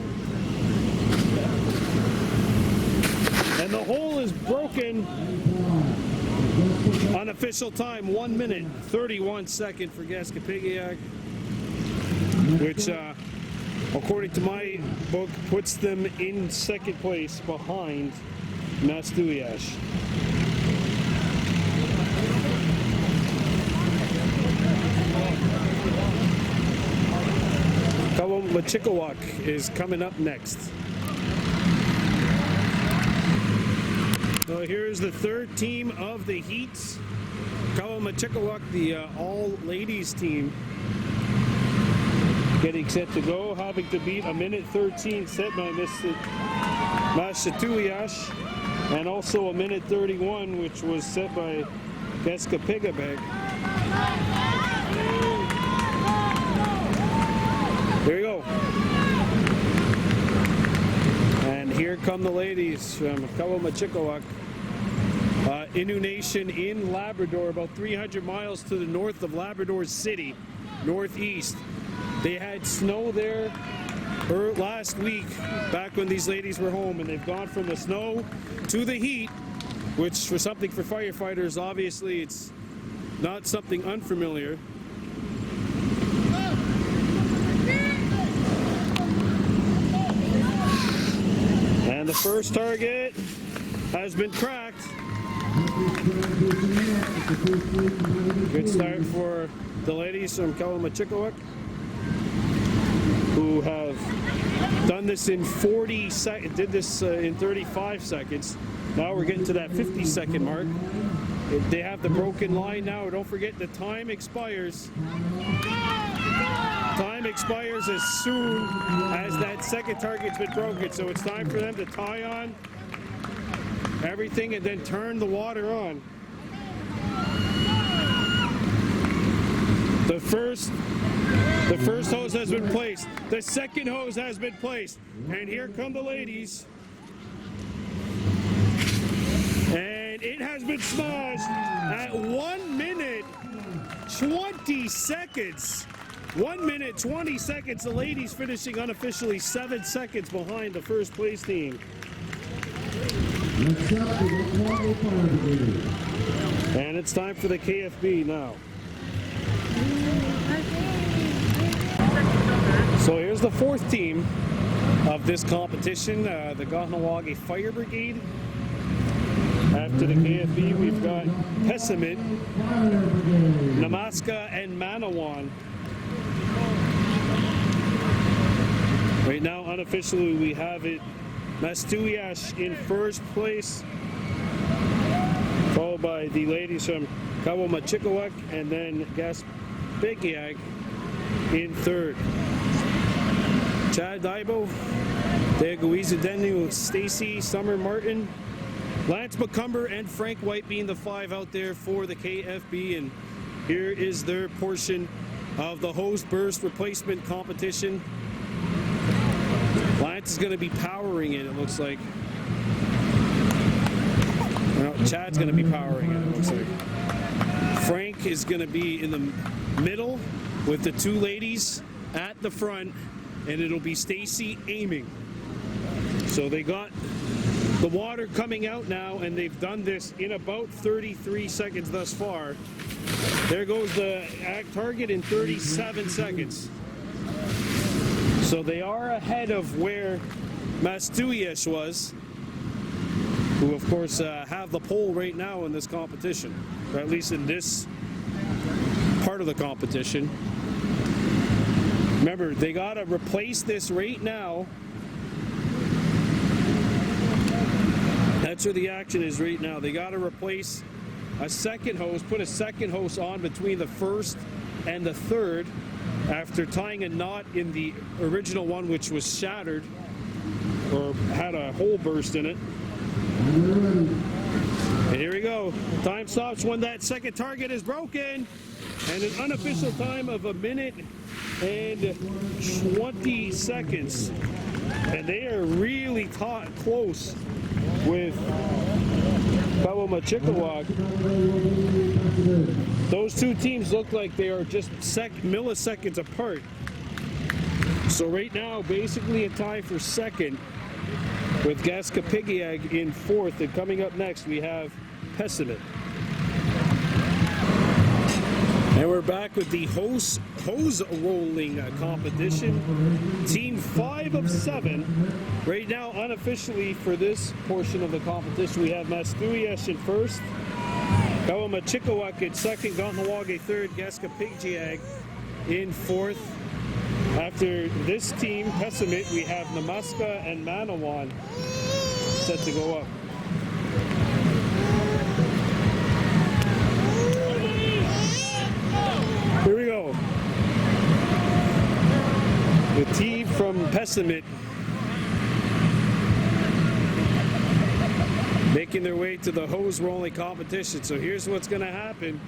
And the hole is broken. Unofficial time, 1:31 for Gaskapigiak, which, according to my book, puts them in second place behind Mastuyash. Kawamachikawak is coming up next. So here's the third team of the heats. Kawamachikawak, the all-ladies team, getting set to go, having to beat 1:13 set by Mashatuyash, and also 1:31, which was set by Gaskapigiak. There you go. And here come the ladies from Kawamachikawak. Inu Nation in Labrador, about 300 miles to the north of Labrador City, northeast. They had snow there last week, back when these ladies were home, and they've gone from the snow to the heat, which for something for firefighters, obviously it's not something unfamiliar. And the first target has been cracked. Good start for the ladies from Kawamachikawak, who have done this in 40 seconds, did this in 35 seconds. Now we're getting to that 50-second mark. They have the broken line now. Don't forget, the time expires. Time expires as soon as that second target's been broken, so it's time for them to tie on everything and then turn the water on. The first hose has been placed. The second hose has been placed. And here come the ladies. And it has been smashed at 1:20 seconds. 1:20 seconds. The ladies finishing unofficially 7 seconds behind the first place team. And it's time for the KFB now. So here's the fourth team of this competition, the Gonowagi Fire Brigade. After the KFB, we've got Pessimit, Namaska, and Maniwon. Right now, unofficially, we have it Mastuyash in first place, followed by the ladies from Kawamachikawak and then Gaspésiag in third. Chad Daibo, Deaguiza Denu, Stacy Summer Martin, Lance McCumber, and Frank White being the 5 out there for the KFB. And here is their portion of the hose burst replacement competition. Lance is going to be powering it looks like. No, Chad's going to be powering it looks like. Frank is going to be in the middle with the 2 ladies at the front, and it'll be Stacy aiming. So they got the water coming out now, and they've done this in about 33 seconds thus far. There goes the target in 37 seconds. So they are ahead of where Mastuyesh was, who of course have the pole right now in this competition, or at least in this part of the competition. Remember, they got to replace this right now. That's where the action is right now. They got to replace a second hose, put a second hose on between the first and the third after tying a knot in the original one, which was shattered or had a hole burst in it. And here we go. Time stops when that second target is broken. And an unofficial time of 1 minute and 20 seconds. And they are really close with Kawamachikawak. Those 2 teams look like they are just milliseconds apart. So right now, basically a tie for second with Gaspésiag in fourth. And coming up next, we have Pessimit. And we're back with the hose rolling competition. Team 5 of 7. Right now, unofficially for this portion of the competition, we have Mastuyesh in first, Kawamachikawak in second, Gonowagi third, Gaspésiag in fourth. After this team, Pessimit, we have Namaska and Maniwon set to go up. Here we go. The team from Pessimit making their way to the hose rolling competition. So here's what's going to happen.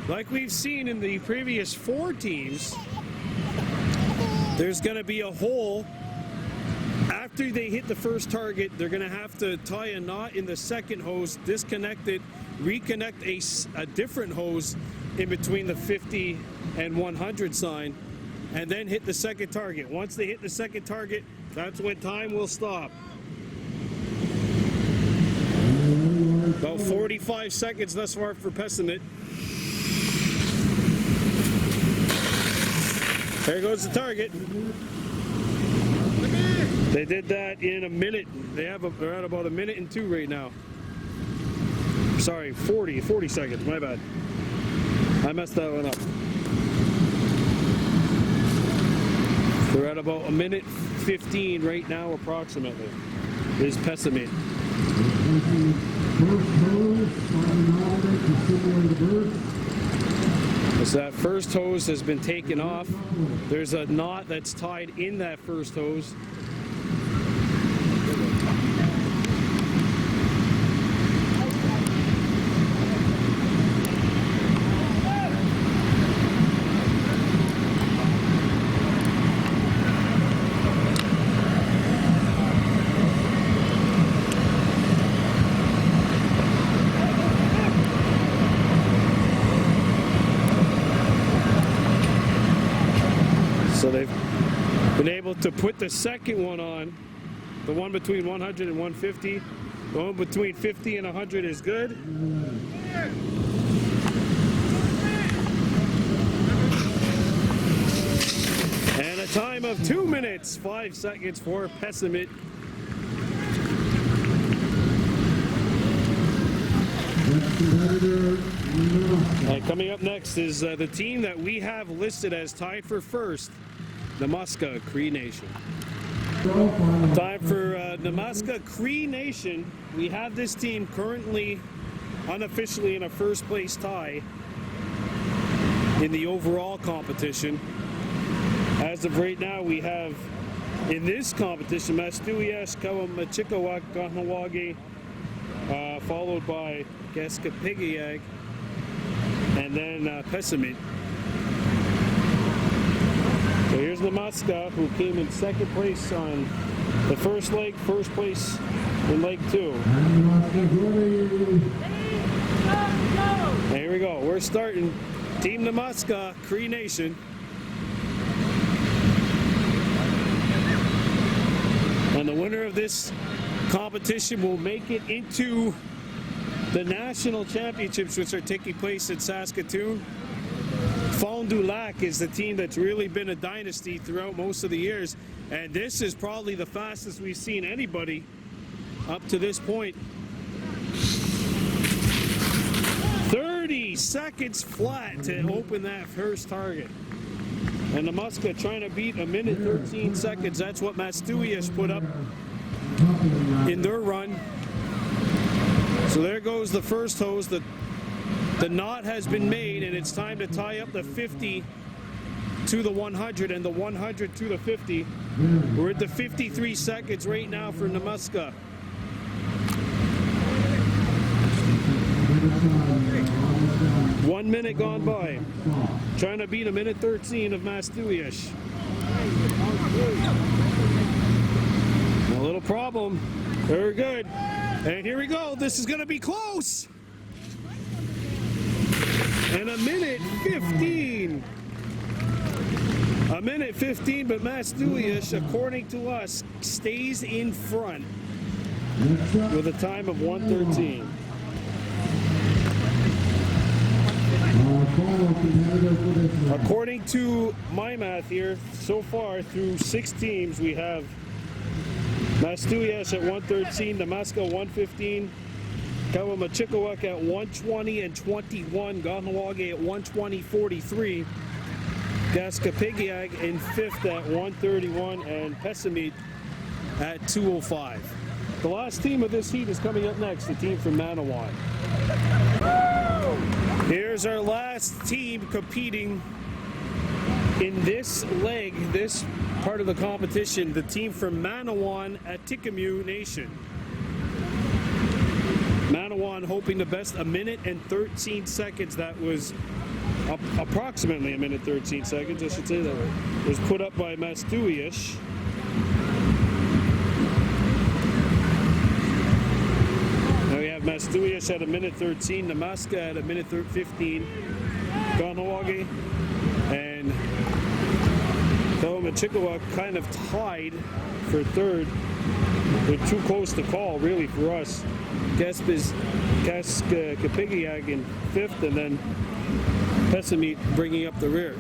Like we've seen in the previous 4 teams, there's going to be a hole. After they hit the first target, they're going to have to tie a knot in the second hose, disconnect it, reconnect a different hose in between the 50 and 100 sign, and then hit the second target. Once they hit the second target, that's when time will stop. About 45 seconds thus far for Pessimit. There goes the target. They did that in a minute. They're at about 1 minute and 2 right now. Sorry, 40 seconds, my bad. I messed that one up. We're at about 1 minute 15 right now, approximately. Is Pessimit. As that first hose has been taken off, there's a knot that's tied in that first hose. So they've been able to put the second one on, the one between 100 and 150. The one between 50 and 100 is good. And a time of 2 minutes, 5 seconds for Pessimit. And coming up next is the team that we have listed as tied for first, Namaska Cree Nation. Time for Namaska Cree Nation. We have this team currently unofficially in a first place tie in the overall competition. As of right now, we have in this competition Mastuias, Kawamachikawak, Gonowagi, followed by Gaskapigayag, and then Pessamit. So here's Namaska, who came in second place on the first leg, first place in leg 2. And here we go. We're starting Team Namaska, Cree Nation. And the winner of this competition will make it into the national championships, which are taking place in Saskatoon. Fond du Lac is the team that's really been a dynasty throughout most of the years, and this is probably the fastest we've seen anybody up to this point. 30 seconds flat to open that first target. And Namaska trying to beat 1:13 seconds. That's what Mastuias put up in their run. So there goes the first hose. The knot has been made, and it's time to tie up the 50 to the 100 and the 100 to the 50. We're at the 53 seconds right now for Namaska. One minute gone by. Trying to beat 1:13 of Mastuias. A little problem. Very good. And here we go. This is going to be close. And 1:15. 1:15, but Mastuias, according to us, stays in front with a time of 1:13. According to my math here, so far through 6 teams, we have Mastuias at 1:13, Namaska 1:15, Kawamachikawak at 1:20 and 21, Gonowagi at 1:20.43, Gaskapigayag in 5th at 1:31, and Pessamit at 2:05. The last team of this heat is coming up next, the team from Maniwon. Here's our last team competing in this leg, this part of the competition, the team from Maniwon at Inu Nation. Maniwon hoping to best 1:13 seconds. That was approximately 1:13 seconds, I should say. That was put up by Mastuias. Now we have Mastuias at 1:13, Namaska at 1:15, Gonowagi and Kawamachikawak kind of tied for 3rd. They're too close to call, really, for us. Gaskapigayag in 5th, and then Pessamit bringing up the rear.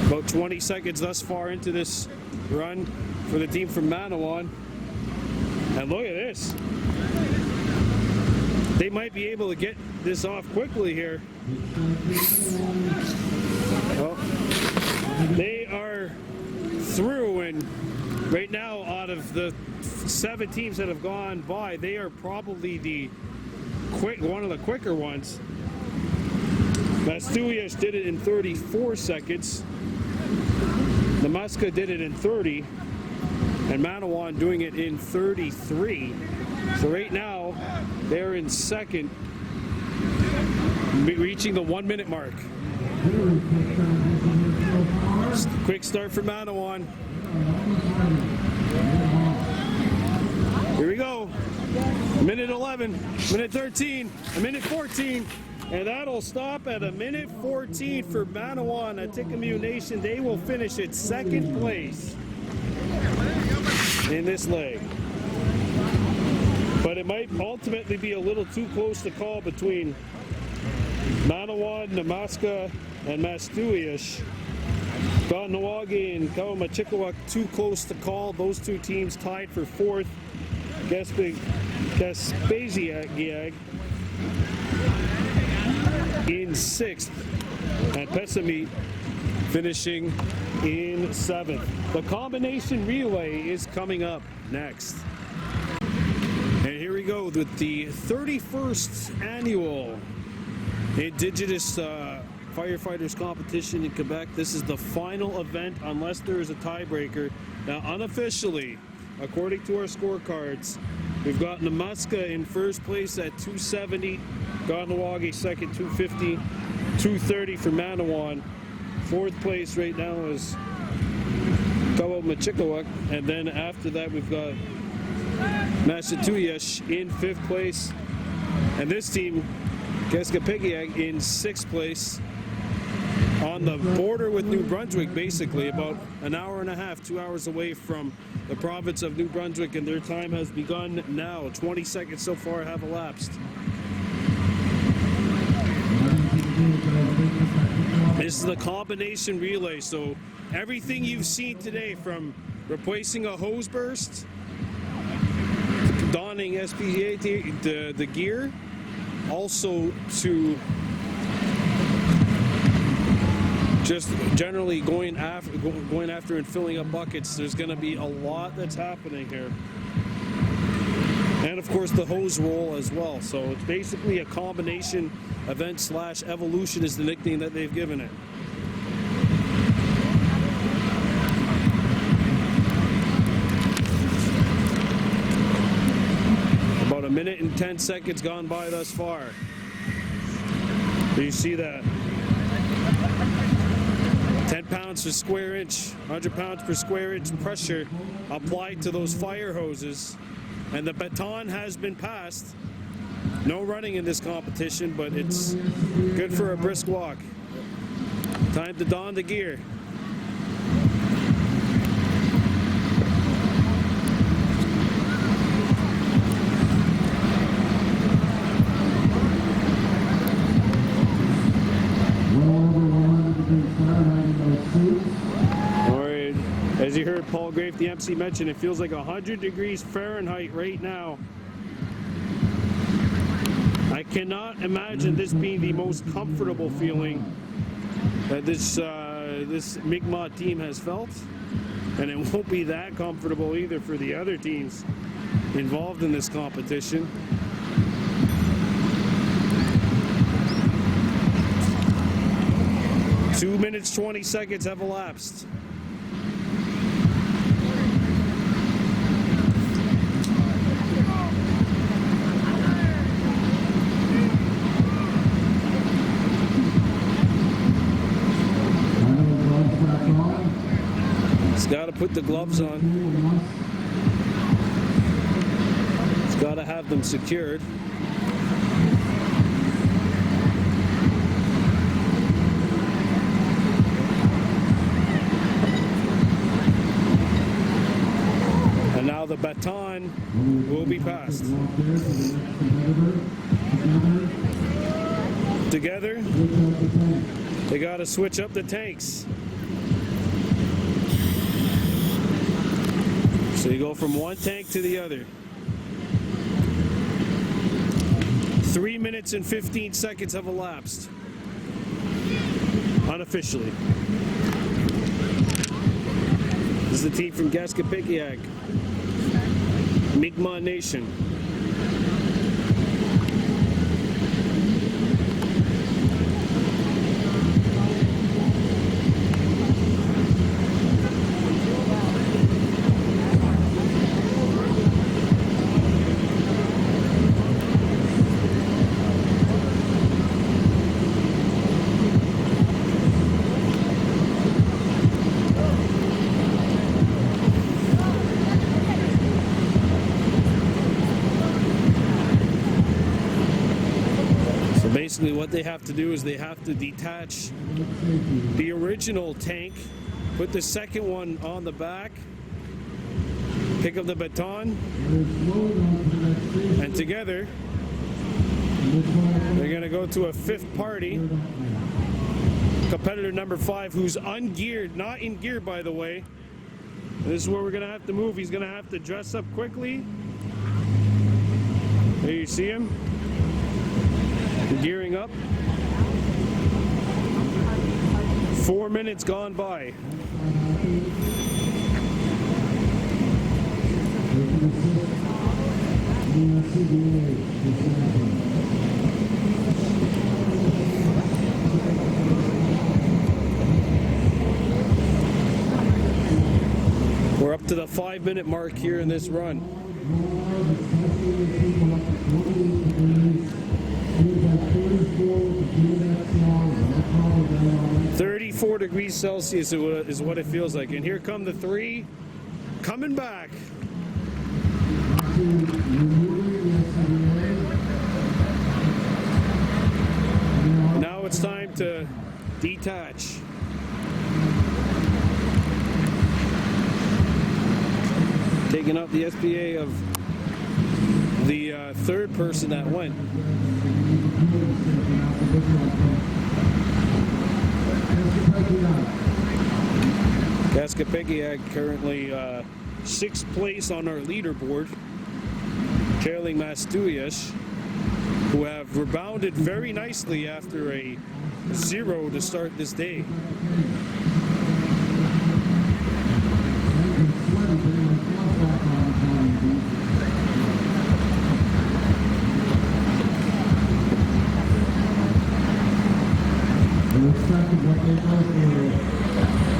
About 20 seconds thus far into this run for the team from Maniwon. And look at this. They might be able to get this off quickly here. Well, they are through, and right now, out of the 7 teams that have gone by, they are probably one of the quicker ones. Mastuias did it in 34 seconds. Namaska did it in 30. And Maniwon doing it in 33. So right now, they're in 2nd, reaching the 1 minute mark. Just a quick start for Maniwon. Here we go. 1:11, 1:13, 1:14, and that'll stop at 1:14 for Maniwon at Inu Nation. They will finish at 2nd place in this leg. But it might ultimately be a little too close to call between Maniwon, Namaska, and Mastuias. Gonowagi and Kawamachikawak too close to call. Those 2 teams tied for 4th. Gaskapigayag in 6th, and Pessamit finishing in 7th. The combination relay is coming up next. And here we go with the 31st annual Indigenous Firefighters competition in Quebec. This is the final event unless there is a tiebreaker. Now, unofficially, according to our scorecards, we've got Namaska in first place at 270, Gonowagi second, 250, 230 for Maniwon. Fourth place right now is Machikawak, and then after that we've got Masatuyesh in fifth place, and this team, Kaskapigiag, in sixth place, on the border with New Brunswick, basically about an hour and a half, 2 hours away from the province of New Brunswick, and their time has begun now. 20 seconds so far have elapsed. This is the combination relay, so everything you've seen today, from replacing a hose burst, donning SPA, the gear, also to just generally going after and filling up buckets. There's going to be a lot that's happening here. And of course the hose roll as well. So it's basically a combination event slash evolution is the nickname that they've given it. About a minute and 10 seconds gone by thus far. You see that? 10 pounds per square inch, 100 pounds per square inch pressure applied to those fire hoses. And the baton has been passed. No running in this competition, but it's good for a brisk walk. Time to don the gear. As you heard Paul Grafe, the MC, mention, it feels like 100 degrees Fahrenheit right now. I cannot imagine this being the most comfortable feeling that this Mi'kmaq team has felt, and it won't be that comfortable either for the other teams involved in this competition. Two minutes, 20 seconds have elapsed. Got to put the gloves on. It's got to have them secured. And now the baton will be passed. Together, they got to switch up the tanks. So you go from one tank to the other. 3 minutes and 15 seconds have elapsed. Unofficially. This is the team from Kaskapigiag, Mi'kmaq Nation. Basically what they have to do is they have to detach the original tank, put the second one on the back, pick up the baton, and together they're going to go to a fifth party, competitor number 5, who's ungeared, not in gear by the way. This is where we're going to have to move. He's going to have to dress up quickly. There you see him. Gearing up. 4 minutes gone by. We're up to the 5-minute mark here in this run. 34 degrees Celsius is what it feels like. And here come the three coming back. Now it's time to detach. Taking out the SPA of the third person that went. Gaskapegiag currently 6th place on our leaderboard, trailing Mastuyas, who have rebounded very nicely after a 0 to start this day.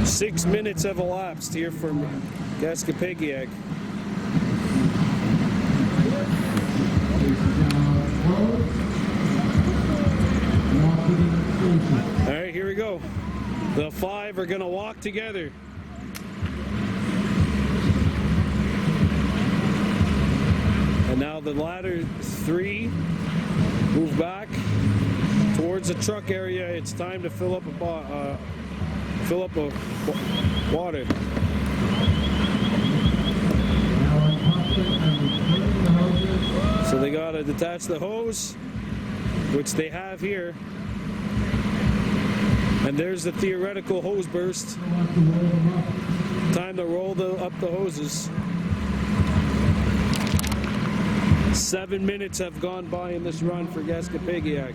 Six minutes have elapsed here from Gaskapegiag. All right, here we go. The 5 are going to walk together. And now the latter 3 move back towards the truck area. It's time to fill up a water. So they gotta detach the hose, which they have here. And there's the theoretical hose burst. Time to roll up the hoses. 7 minutes have gone by in this run for Gaskapegiag.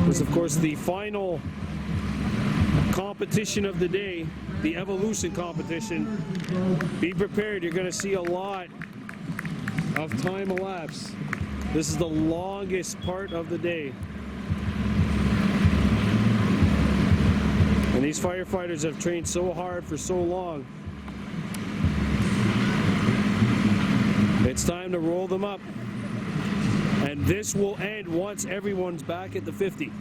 This is, of course, the final competition of the day, the evolution competition. Be prepared, you're going to see a lot of time elapse. This is the longest part of the day. And these firefighters have trained so hard for so long. It's time to roll them up. And this will end once everyone's back at the 50.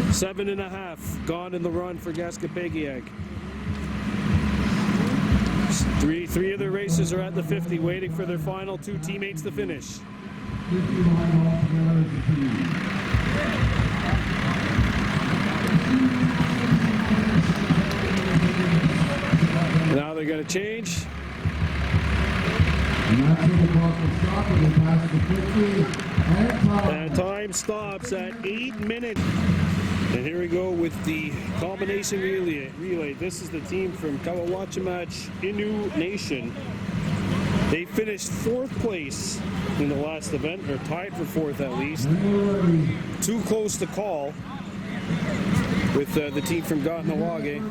7.5 gone in the run for Gaskapegiag. Three of the racers are at the 50, waiting for their final 2 teammates to finish. Now they're going to change. And time stops at 8 minutes. And here we go with the combination relay. This is the team from Kawawachimach Inu Nation. They finished 4th place in the last event, or tied for 4th at least. Too close to call with the team from Gonowagi.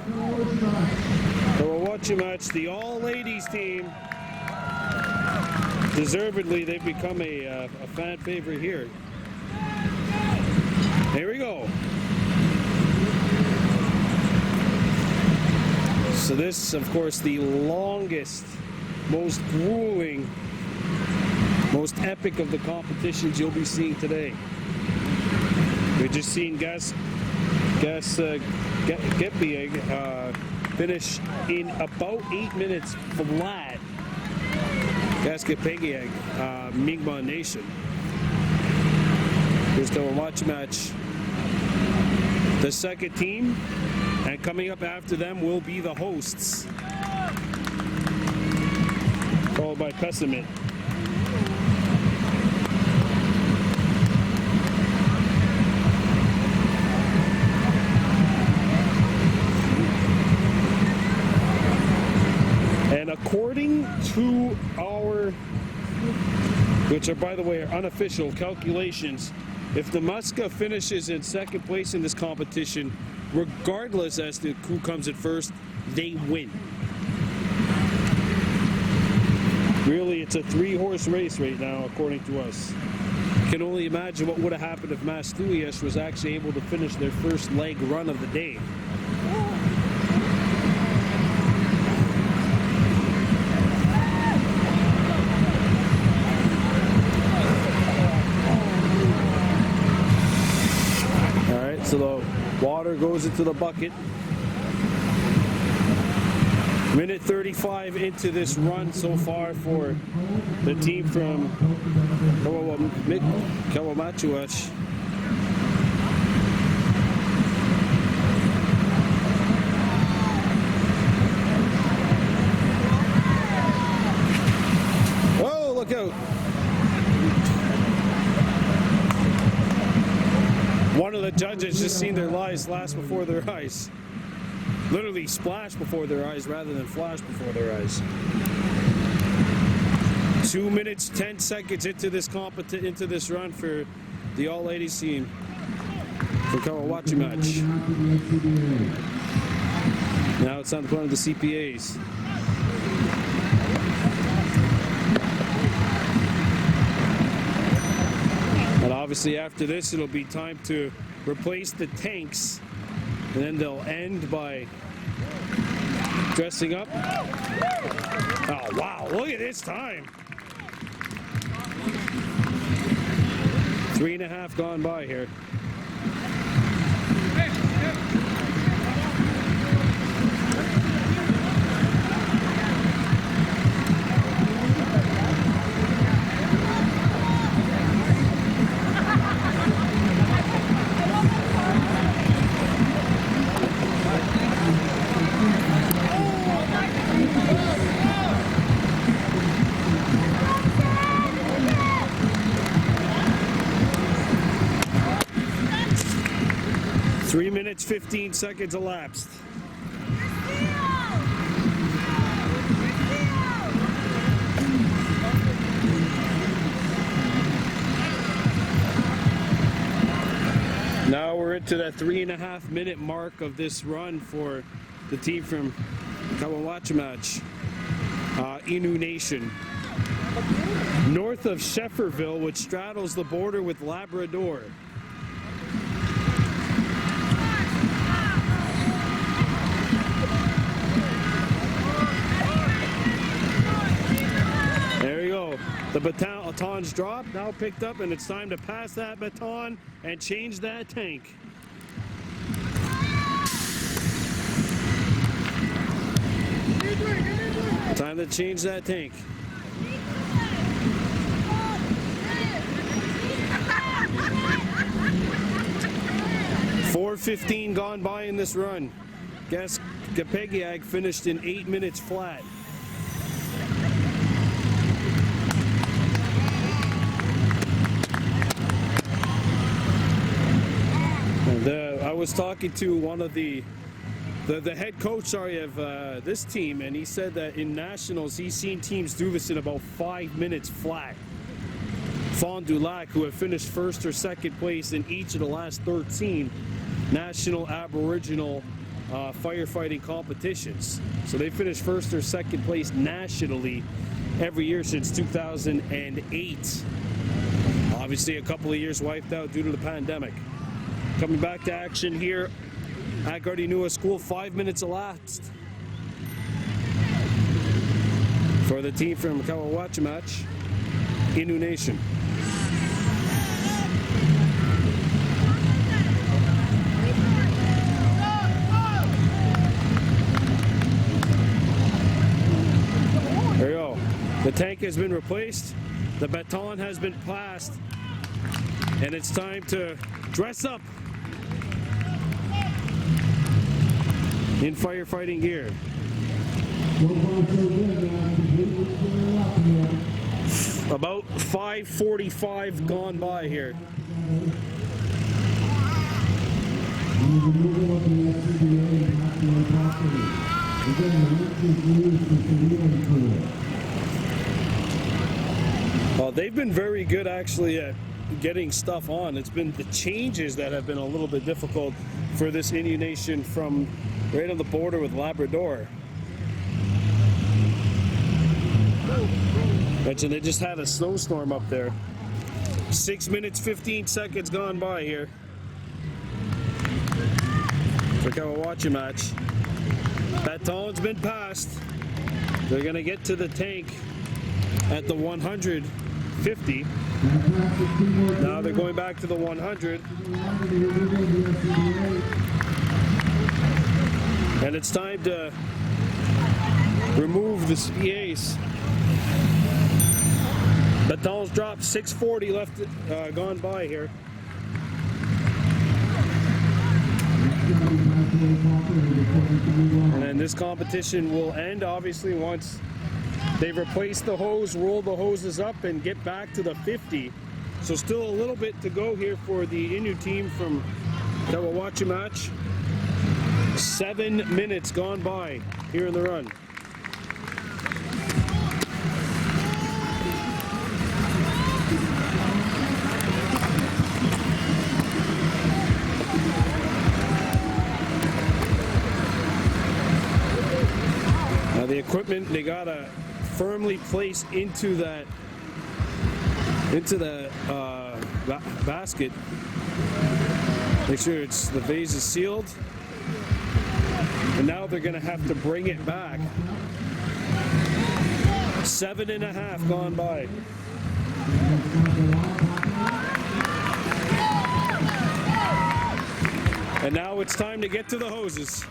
Kawawachimach, the all-ladies team. Deservedly, they've become a fan favorite here. Here we go. So this, of course, the longest, most grueling, most epic of the competitions you'll be seeing today. We're just seeing Gaskapegiag finish in about 8 minutes flat. Gaskapegiag, Mi'kmaq Nation. Here's the watch match. The second team, and coming up after them will be the hosts, followed by Pessimit. And according to our, which are, by the way, are unofficial calculations, if the Muska finishes in 2nd place in this competition, regardless as to who comes in first, they win. Really, it's a 3-horse race right now, according to us. Can only imagine what would have happened if Mastuias was actually able to finish their first leg run of the day. All right, so the water goes into the bucket. Minute 35 into this run so far for the team from Kawamachuash. Oh, look out. One of the judges just seen their lives flash before their eyes. Literally splash before their eyes rather than flash before their eyes. 2 minutes, 10 seconds into this into this run for the all-ladies team for Kawawachi match. Now it's time to put on the CPAs. And obviously after this, it'll be time to replace the tanks. And then they'll end by dressing up. Oh, wow. Look at this time. 3.5 gone by here. Three minutes, 15 seconds elapsed. Now we're into that 3.5 minute mark of this run for the team from Kawawachimach, Inu Nation. North of Shefferville, which straddles the border with Labrador. The baton's dropped, now picked up, and it's time to pass that baton and change that tank. Time to change that tank. .4:15 gone by in this run. Guess Gapegiag finished in 8 minutes flat. I was talking to one of the head coach, of this team, and he said that in nationals he's seen teams do this in about 5 minutes flat. Fond du Lac, who have finished first or second place in each of the last 13 national Aboriginal firefighting competitions. So they finished first or second place nationally every year since 2008. Obviously a couple of years wiped out due to the pandemic. Coming back to action here at Gardinua School, 5 minutes elapsed for the team from Kawawachimach, Inu Nation. There you go. The tank has been replaced, the baton has been passed, and it's time to dress up in firefighting gear. About 5:45 gone by here. Well, they've been very good actually at getting stuff on. It's been the changes that have been a little bit difficult for this Inu Nation from right on the border with Labrador. Mentioned they just had a snowstorm up there. 6 minutes, 15 seconds gone by here. For Gauntlet match. Baton's been passed. They're gonna get to the tank at the 150. Now they're going back to the 100. And it's time to remove the SPAs. Baton's dropped, 6:40 left, gone by here. And then this competition will end, obviously, once they replace the hose, roll the hoses up, and get back to the 50. So still a little bit to go here for the Inu team from Gauntlet match. 7 minutes gone by here in the run. Now the equipment, they gotta firmly place into the basket. Make sure the vase is sealed. And now they're gonna have to bring it back. 7.5 gone by. And now it's time to get to the hoses.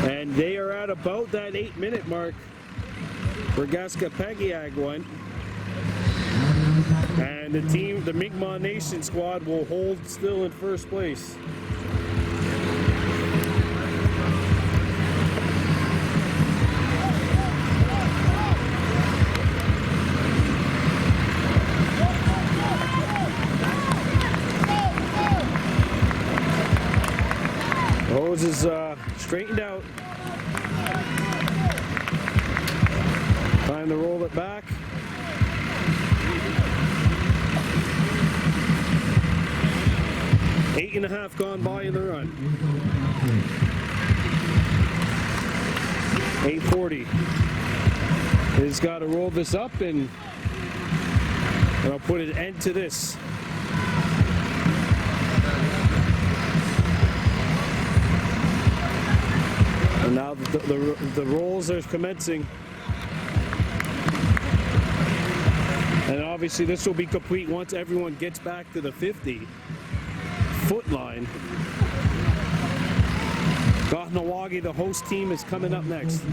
And they are at about that 8-minute mark for Gaskapagiag one. And the team, the Inu Nation squad, will hold still in first place. The hose is straightened out. Time to roll it back. Eight and a half gone by in the run. 8:40. He's got to roll this up and I'll put an end to this. And now the rolls are commencing. And obviously this will be complete once everyone gets back to the 50-foot line. Gonowagi, the host team, is coming up next.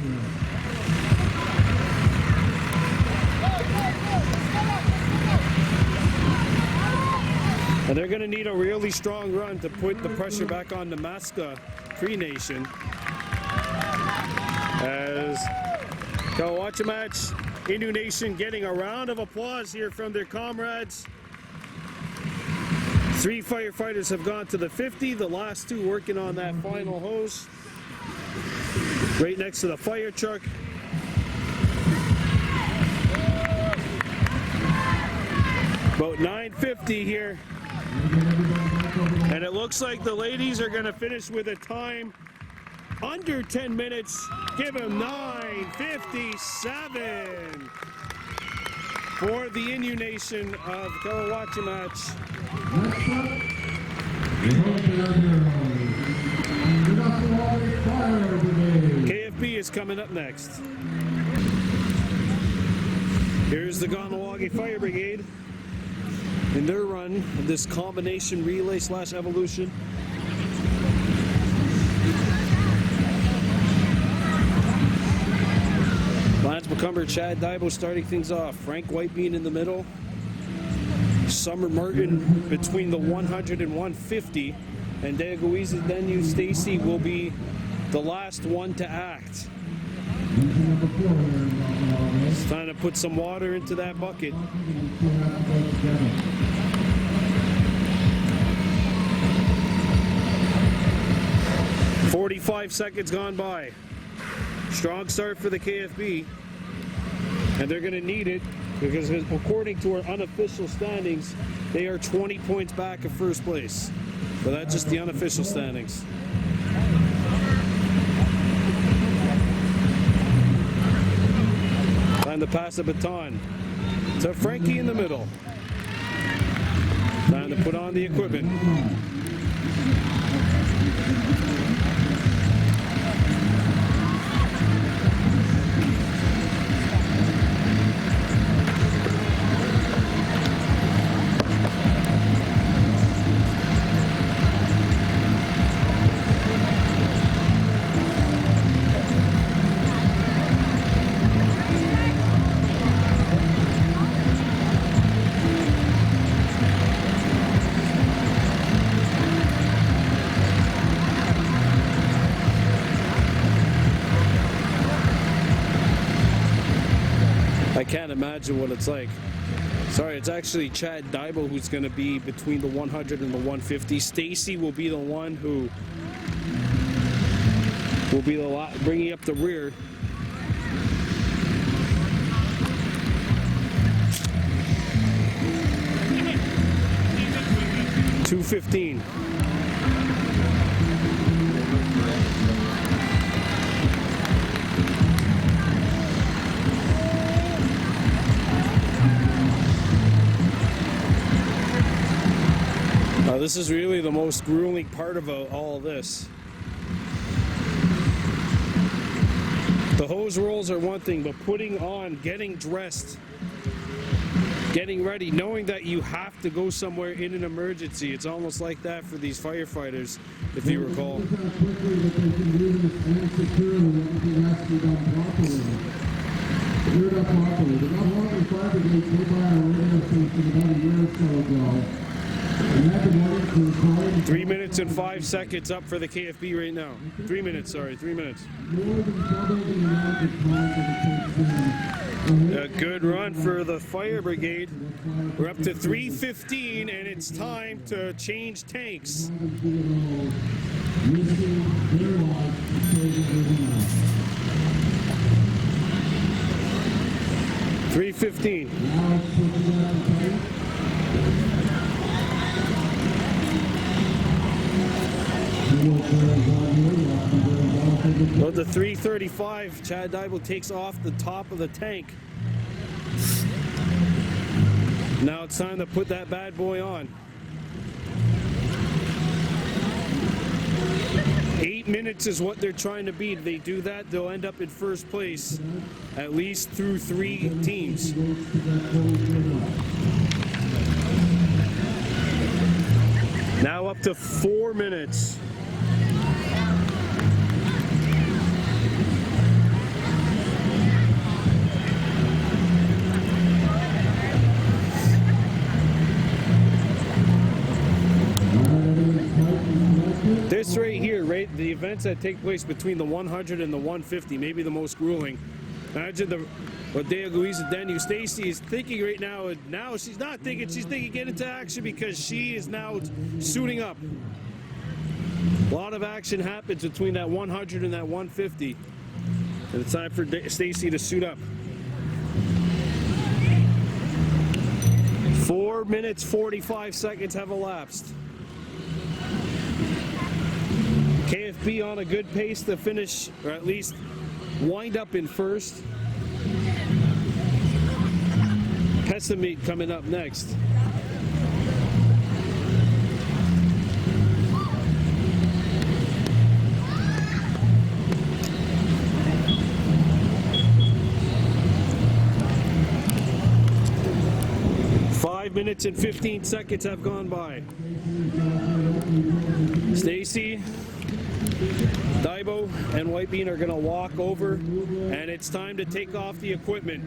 And they're going to need a really strong run to put the pressure back on the Maska Cree Nation. As Gauntlet match, Inu Nation getting a round of applause here from their comrades. 3 firefighters have gone to the 50, the last 2 working on that final hose. Right next to the fire truck. About 9:50 here. And it looks like the ladies are going to finish with a time under 10 minutes. Give them 9:57 for the Inu Nation of Gonowagi match. KFB is coming up next. Here's the Gonowagi Fire Brigade in their run of this combination relay / evolution. Lance McCumber, Chad Dybo starting things off. Frank Whitebean in the middle. Summer Martin between the 100 and 150. And Deaguiza Denu Stacy will be the last one to act. It's time to put some water into that bucket. "45 seconds gone by. Strong start for the KFB. And they're going to need it because according to our unofficial standings, they are 20 points back of first place. But that's just the unofficial standings. Time to pass the baton to Frankie in the middle. Time to put on the equipment. I can't imagine what it's like. Sorry, it's actually Chad Daibo who's going to be between the 100 and the 150. Stacy will be the one who will be the bringing up the rear. .215. This is really the most grueling part of all of this. The hose rolls are one thing, but putting on, getting dressed, getting ready, knowing that you have to go somewhere in an emergency. It's almost like that for these firefighters, if you recall. The Gonowagi Fire Brigade came by our radio station about a year or so ago. 3 minutes and 5 seconds up for the KFB right now. 3 minutes, sorry, 3 minutes. A good run for the fire brigade. We're up to 3:15 and it's time to change tanks. 3:15. Well, the 3:35, Chad Daibo takes off the top of the tank. Now it's time to put that bad boy on. 8 minutes is what they're trying to beat. If they do that, they'll end up in first place, at least through 3 teams. Now up to 4 minutes. This right here, right, the events that take place between the 100 and the 150, maybe the most grueling. Imagine what Dea Louisa Denu Stacy is thinking right now. Now she's not thinking, she's thinking get into action because she is now suiting up. A lot of action happens between that 100 and that 150. And it's time for Stacy to suit up. 4 minutes, 45 seconds have elapsed. KFB on a good pace to finish, or at least wind up in first. Pessimate coming up next. Five minutes and 15 seconds have gone by. Stacy, Daibo, and White Bean are going to walk over, and it's time to take off the equipment.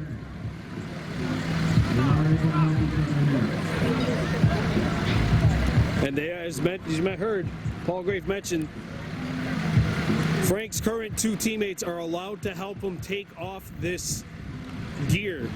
And they, as you heard, Paul Grave mentioned, Frank's current 2 teammates are allowed to help him take off this gear,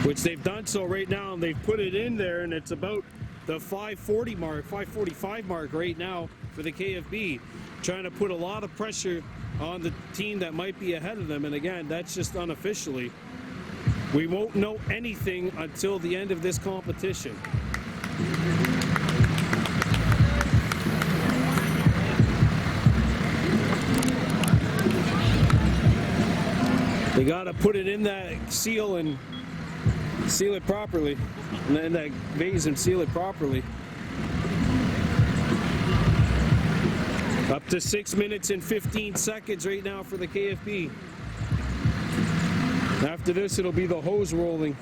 which they've done so right now, and they've put it in there, and it's about the 5:40 mark, 5:45 mark right now for the KFB, trying to put a lot of pressure on the team that might be ahead of them. And again, that's just unofficially. We won't know anything until the end of this competition. They gotta put it in that seal and seal it properly. And then that vase and seal it properly. Up to 6 minutes and 15 seconds right now for the KFB. After this, it'll be the hose rolling.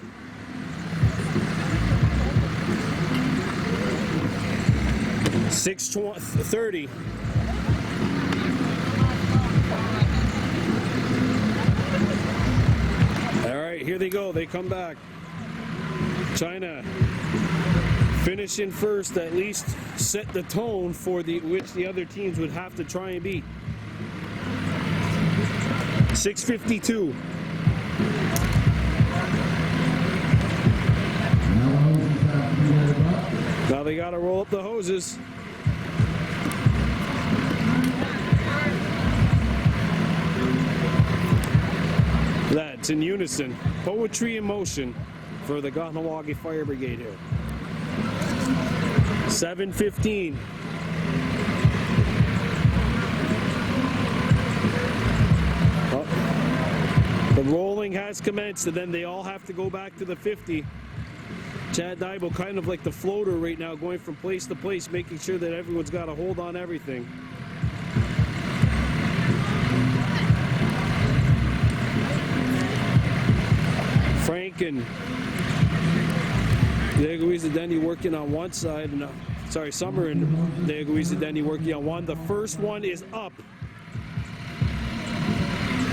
$6:30. All right, here they go. They come back. China finishing first, at least set the tone for which the other teams would have to try and beat. 6:52. Now they got to roll up the hoses. That's in unison. Poetry in motion for the Gonowagi Fire Brigade here. 7:15. The rolling has commenced, and then they all have to go back to the 50. Chad Daibo kind of like the floater right now, going from place to place, making sure that everyone's got a hold on everything. Frank and Deguiza Denny working on one side, and Summer and Deguiza Denny working on one. The first one is up.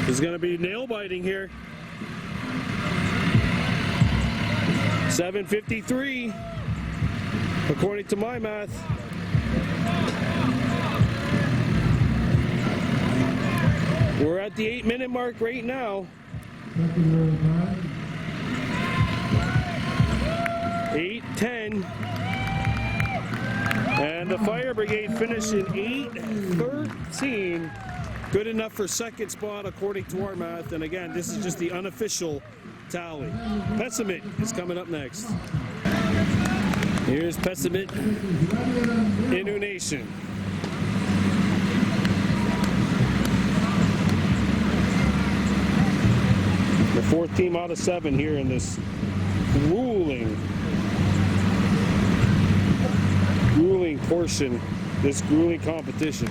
There's going to be nail biting here. 7:53, according to my math. We're at the 8-minute mark right now. 8:10. And the Fire Brigade finishing 8:13. Good enough for second spot according to our math. And again, this is just the unofficial tally. Pessimit is coming up next. Here's Pessimit, Inu Nation. The fourth team out of 7 here in this grueling portion, this grueling competition.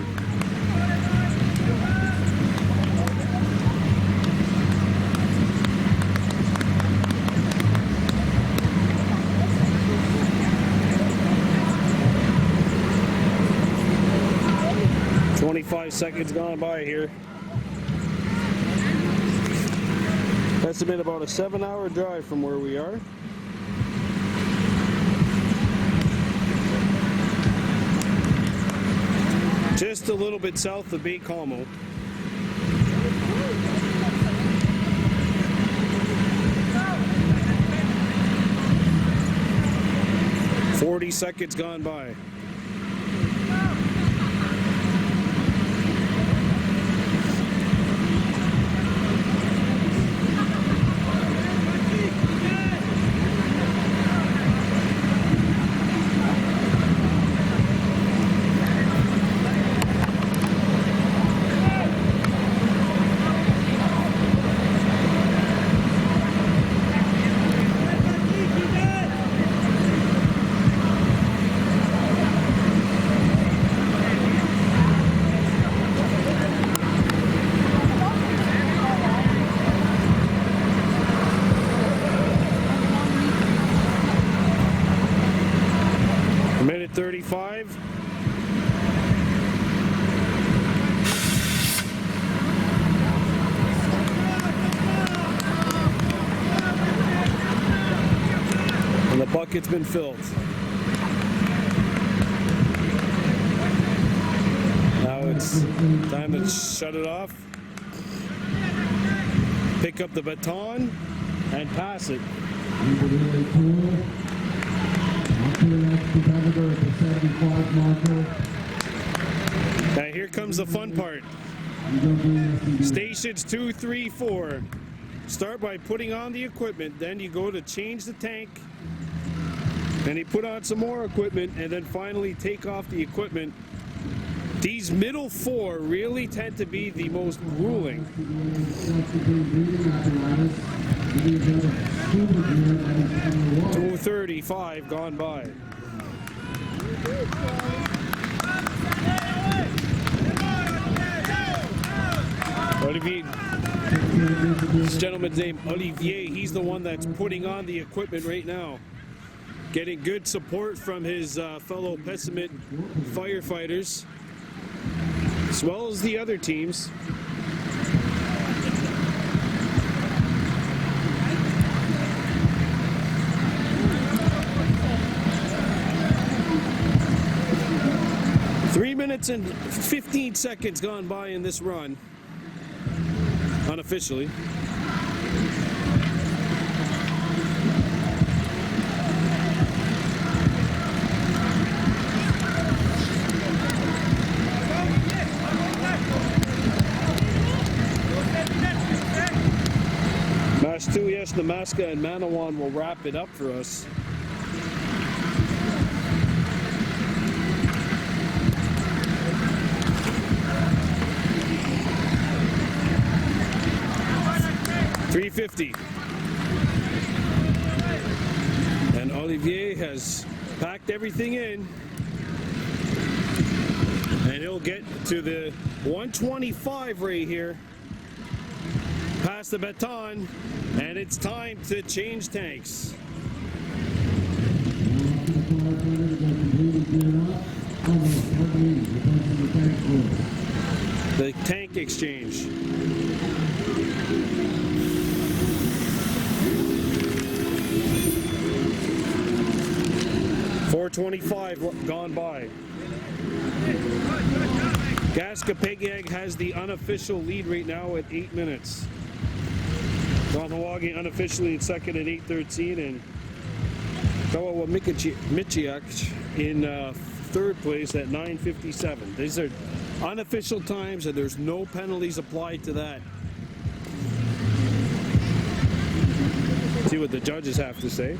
Seconds gone by here. That's been about a 7-hour drive from where we are. Just a little bit south of Bay Como. "40 seconds gone by. Minute 35. And the bucket's been filled. Now it's time to shut it off, pick up the baton, and pass it. Now here comes the fun part. Stations 2, 3, 4. Start by putting on the equipment, then you go to change the tank, then you put on some more equipment, and then finally take off the equipment These middle four really tend to be the most grueling. 2:35 gone by. Olivier, this gentleman's name Olivier, he's the one that's putting on the equipment right now. Getting good support from his fellow Pessimit firefighters, as well as the other teams. Three minutes and 15 seconds gone by in this run, unofficially. Yes, Namaska and Maniwon will wrap it up for us. $350. And Olivier has packed everything in. And he'll get to the 125 right here. Past the baton. And it's time to change tanks. The tank exchange. $425 gone by. Gaskapegyag has the unofficial lead right now at 8 minutes. Gonowagi unofficially in second at 8:13, and Michiak in third place at 9:57. These are unofficial times, and there's no penalties applied to that. See what the judges have to say.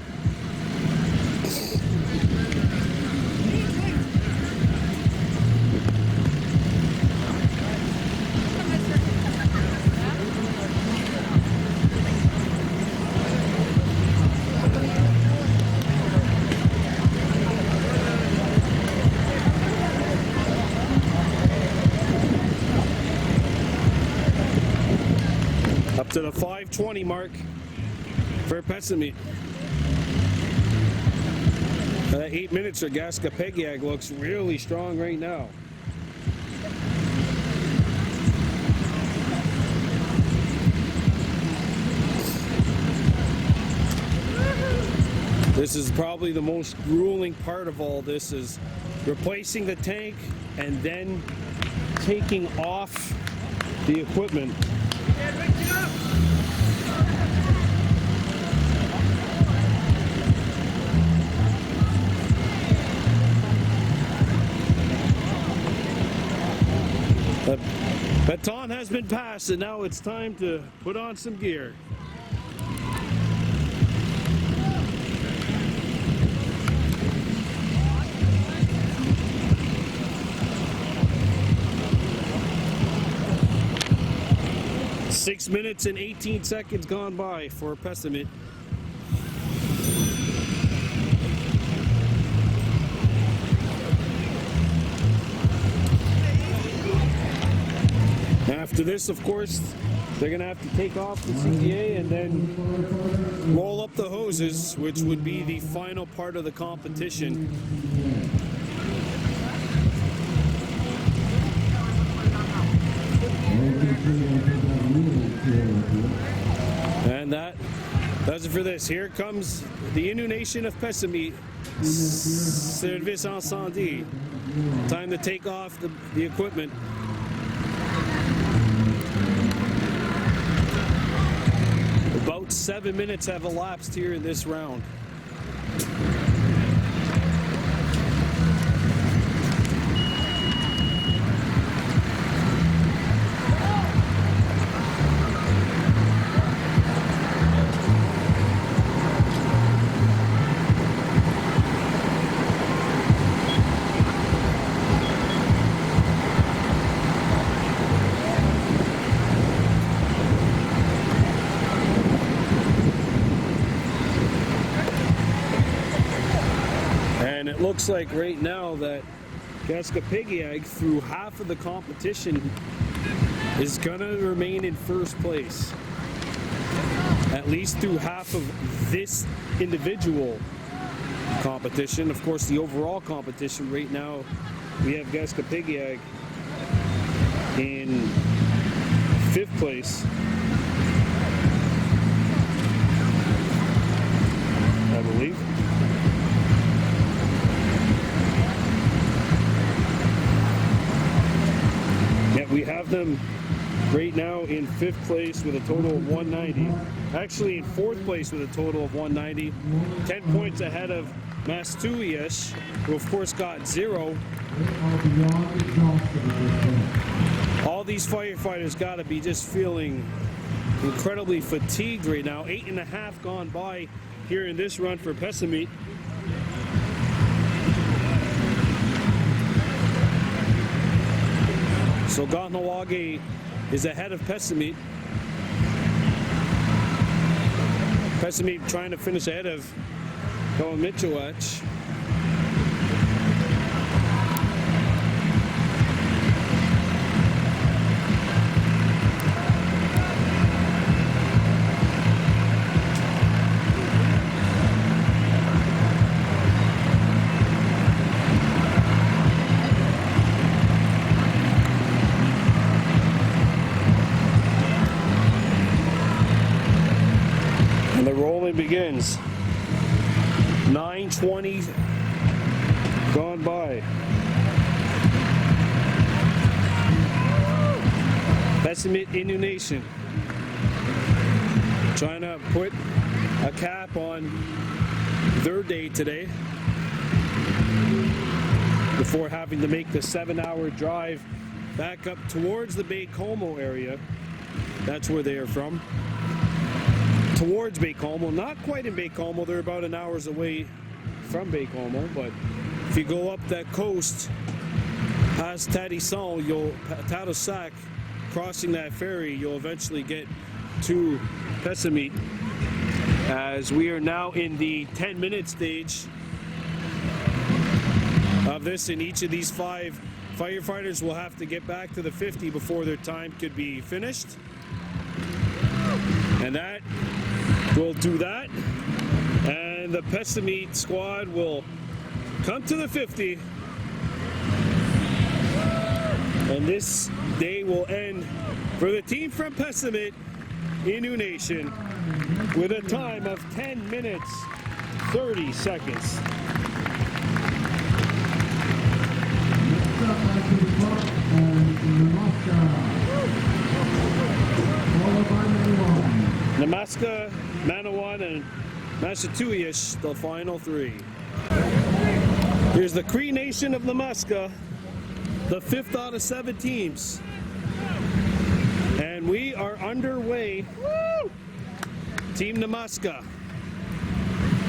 To the 5:20 mark for Pessimit. 8 minutes for Gaskapegyag looks really strong right now. This is probably the most grueling part of all this, is replacing the tank and then taking off the equipment. The baton has been passed, and now it's time to put on some gear. Six minutes and 18 seconds gone by for Pessimit. After this, of course, they're going to have to take off the CDA and then roll up the hoses, which would be the final part of the competition. And that does it for this. Here comes the Inu Nation of Pessimit, Service Incendie. Time to take off the equipment. About 7 minutes have elapsed here in this round. looks like right now that Gauntlet, through half of the competition, is gonna remain in first place. At least through half of this individual competition. Of course, the overall competition right now, we have Gauntlet in 5th place. I believe. Yeah, we have them right now in 5th place with a total of 190. Actually in 4th place with a total of 190. 10 points ahead of Mastuias, who of course got 0. All these firefighters got to be just feeling incredibly fatigued right now. 8.5 gone by here in this run for Pessamit. So Gonowagi is ahead of Pessamit. Pessamit trying to finish ahead of Gonowagi. And the rolling begins. 9:20 gone by. Pessamit Inu Nation trying to put a cap on their day today before having to make the 7-hour drive back up towards the Baie-Comeau area. That's where they are from. Towards Baie-Comeau, not quite in Baie-Comeau, they're about an hour's away from Baie-Comeau, but if you go up that coast past Tadoussac, crossing that ferry, you'll eventually get to Pessamit, as we are now in the 10-minute stage of this, and each of these 5 firefighters will have to get back to the 50 before their time could be finished. And that will do that, and the Pessamit squad will come to the 50, and this day will end for the team from Pessamit, Inu Nation, with a time of 10 minutes 30 seconds. Namaska, Maniwon, and Mastuias, the final 3. Here's the Cree Nation of Namaska, the 5th out of 7 teams. And we are underway. Woo! Team Namaska.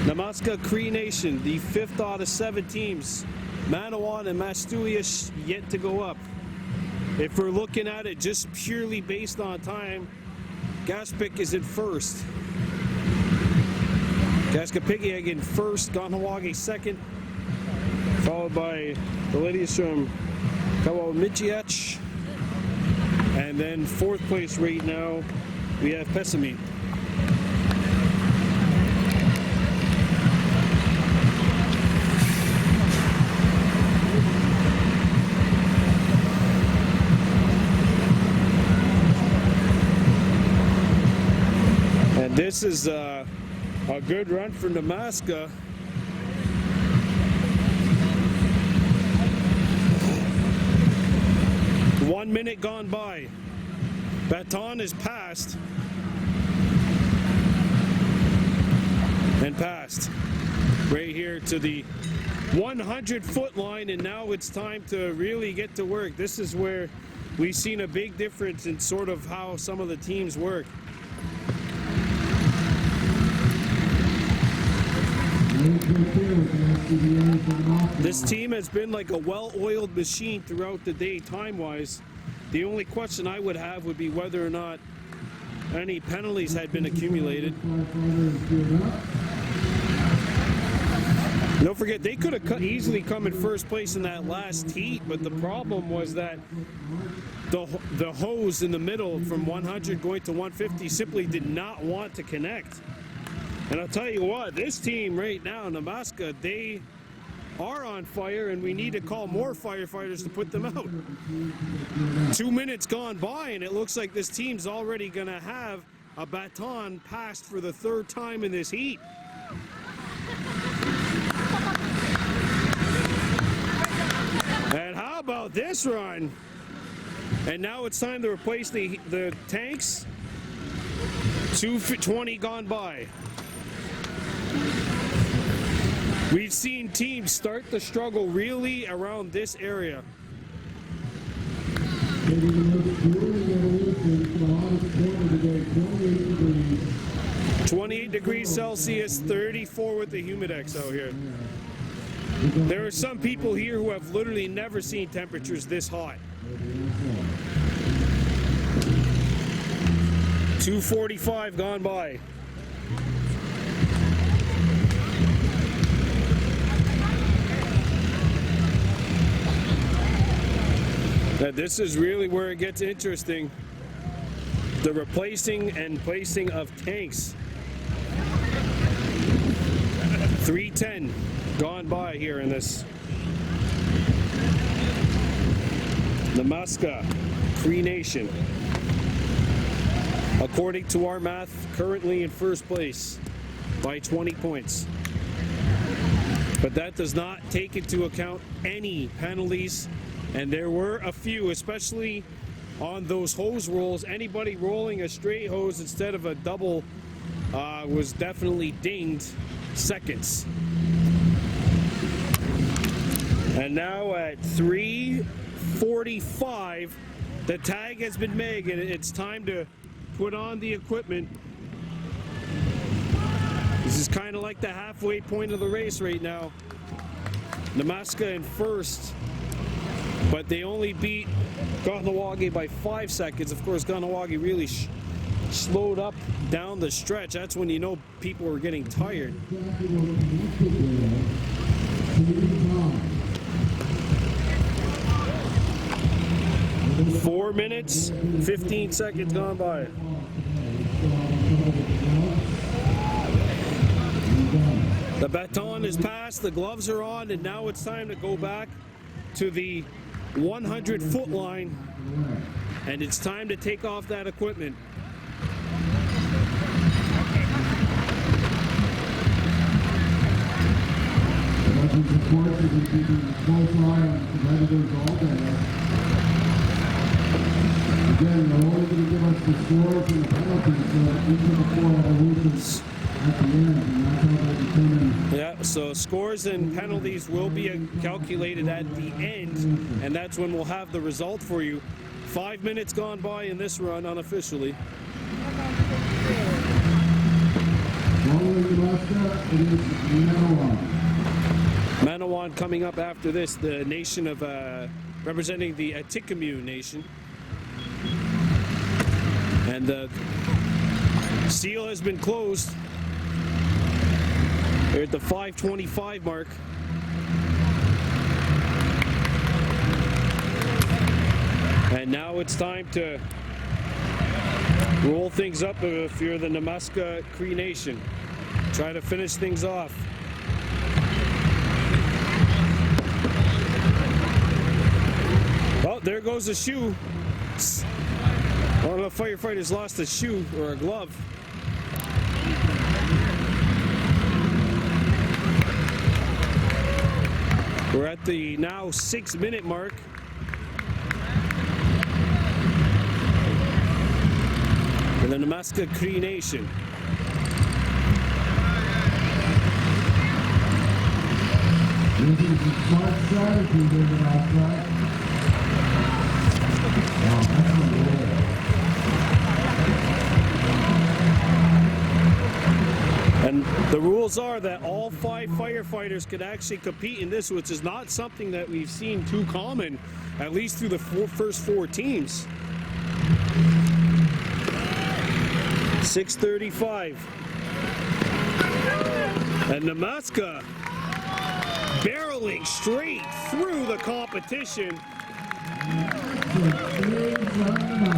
Namaska Cree Nation, the 5th out of 7 teams. Maniwon and Mastuias yet to go up. If we're looking at it just purely based on time, Gaspik is in 1st. Gauntlet in 1st, Gonowagi 2nd, followed by the ladies from Gonowagi, and then 4th place right now we have Pessamit. And this is a good run for Namaska. One minute gone by. Baton is passed. And passed. Right here to the 100-foot line, and now it's time to really get to work. This is where we've seen a big difference in sort of how some of the teams work. This team has been like a well-oiled machine throughout the day, time-wise. The only question I would have would be whether or not any penalties had been accumulated. Don't forget, they could have easily come in first place in that last heat, but the problem was that the hose in the middle from 100 going to 150 simply did not want to connect. And I'll tell you what, this team right now, Namaska, they are on fire, and we need to call more firefighters to put them out. 2 minutes gone by, and it looks like this team's already going to have a baton passed for the third time in this heat. And how about this run? And now it's time to replace the tanks. 2:20 gone by. We've seen teams start the struggle really around this area. 28 degrees Celsius, 34 with the humidex out here. There are some people here who have literally never seen temperatures this hot. 2:45 gone by. Now this is really where it gets interesting. The replacing and placing of tanks. 3:10 gone by here in this. Namaska, Cree Nation. According to our math, currently in first place by 20 points. But that does not take into account any penalties, and there were a few, especially on those hose rolls. Anybody rolling a straight hose instead of a double was definitely dinged seconds. And now at 3:45, the tag has been made, and it's time to put on the equipment. This is kind of like the halfway point of the race right now. Namaska in first, but they only beat Gonowagi by 5 seconds. Of course, Gonowagi really slowed up down the stretch. That's when you know people were getting tired. 4 minutes, 15 seconds gone by. The baton is passed, the gloves are on, and now it's time to go back to the 100-foot line, and it's time to take off that equipment. Again, they're only going to give us the scores and the penalties, so each of the 4 evolutions at the end, and that's how they determine. Yeah, so scores and penalties will be calculated at the end, and that's when we'll have the result for you. 5 minutes gone by in this run unofficially. Following Alaska, it is Maniwon. Maniwon coming up after this, the nation of, representing the Inu Nation. And the seal has been closed. They're at the 5:25 mark. And now it's time to roll things up if you're the Namaska Cree Nation. Try to finish things off. Oh, there goes a shoe. One of the firefighters lost a shoe or a glove. We're at the now 6-minute mark. For the Namaska Cree Nation. This is a smart strategy, David Oscar. And the rules are that all 5 firefighters could actually compete in this, which is not something that we've seen too common, at least through the first 4 teams. 6:35. And Namaska barreling straight through the competition.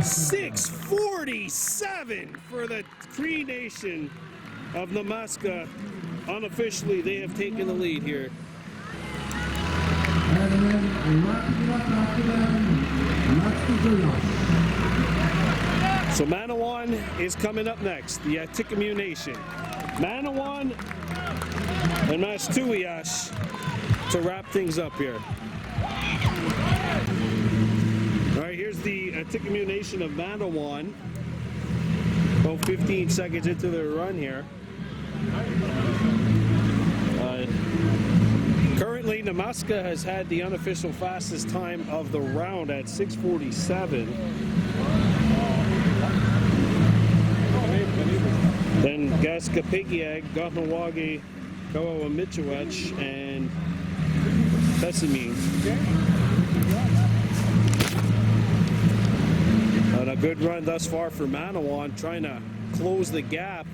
6:47 for the Cree Nation of Namaska. Unofficially, they have taken the lead here. And then wrapping it up after them, that's the Inu. So Maniwon is coming up next, the Inu Nation. Maniwon and Mastuiash to wrap things up here. All right, here's the Inu Nation of Maniwon. About 15 seconds into their run here. Currently, Namaska has had the unofficial fastest time of the round at 6:47. Then Gaskapigiag, Gonowagi, Michowach, and Pessimine. And a good run thus far for Maniwon, trying to close the gap.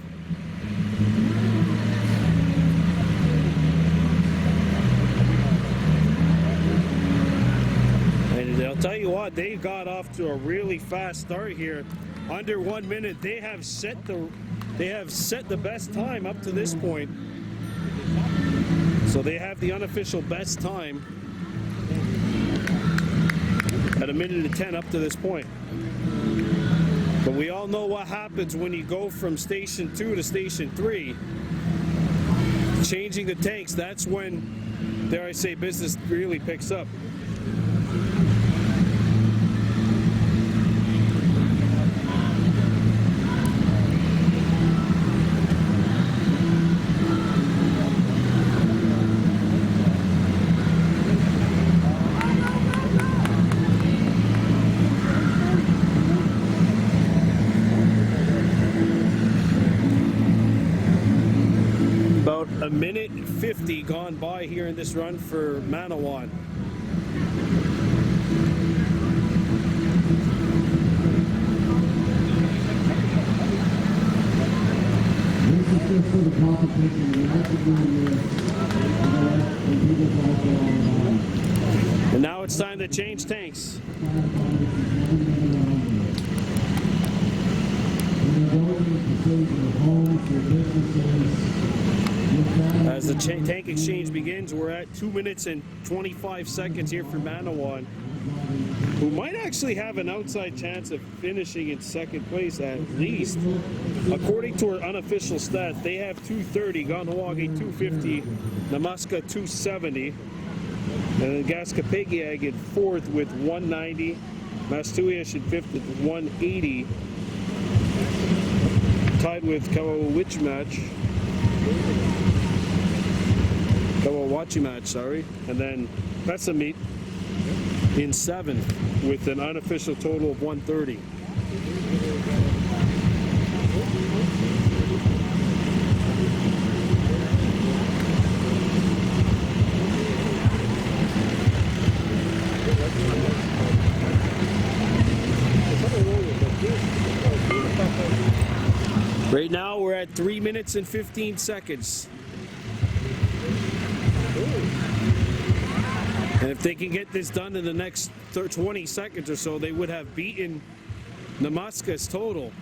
And I'll tell you what, they got off to a really fast start here. Under 1 minute, they have set the best time up to this point. So they have the unofficial best time at 1:10 up to this point. But we all know what happens when you go from Station 2 to Station 3. Changing the tanks, that's when, dare I say, business really picks up. About 1:50 gone by here in this run for Maniwon. This is just for the competition. We have to do this. And people follow along. And now it's time to change tanks. As the tank exchange begins, we're at 2 minutes and 25 seconds here for Maniwon, who might actually have an outside chance of finishing in second place at least. According to our unofficial stats, they have 230, Gonowagi 250, Namaska 270, and then Gaskapigiag in fourth with 190, Mastuiash in fifth with 180, tied with Kawawachimach, sorry, and then Pessimine in seventh with an unofficial total of 130. Right now we're at 3 minutes and 15 seconds. And if they can get this done in the next 20 seconds or so, they would have beaten Namaska's total.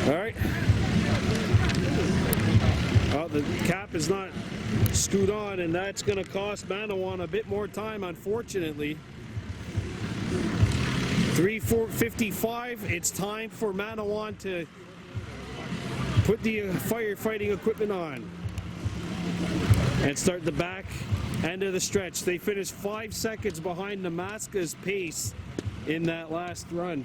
All right. Well, the cap is not scoot on, and that's going to cost Maniwon a bit more time, unfortunately. 3:55. It's time for Maniwon to put the firefighting equipment on and start the back end of the stretch. They finished 5 seconds behind Namaska's pace in that last run.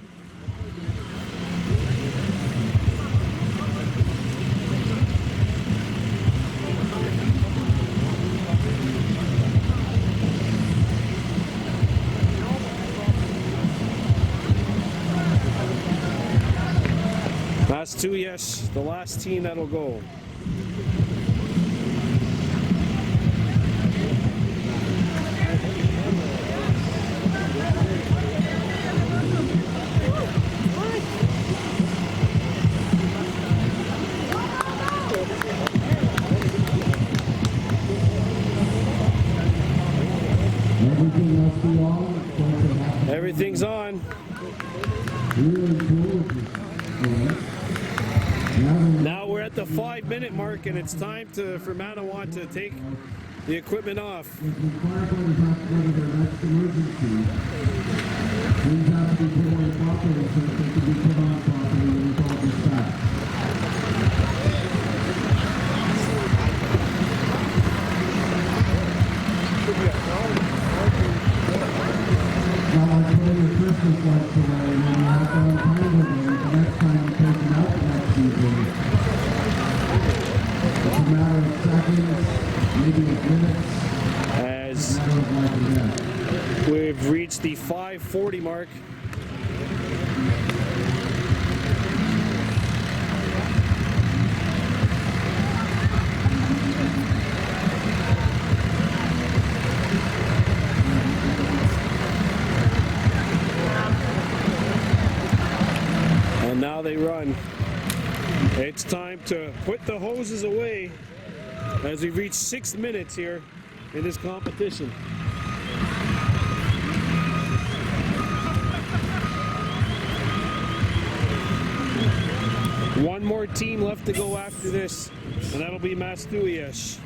Last two, yes, the last team that'll go. Everything's on. Really cool. Now we're at the 5-minute mark, and it's time for Maniwon to take the equipment off. If the firefighters have to go to their next emergency, things have to be put away properly so that they can be put on properly with all respect. Not like putting your Christmas lights away when you have to untangle them the next time you take them out next season. It's a matter of seconds, maybe of minutes. As we've reached the 5:40 mark. And now they run. It's time to put the hoses away as we reach 6 minutes here in this competition. One more team left to go after this, and that'll be Mastuyesh.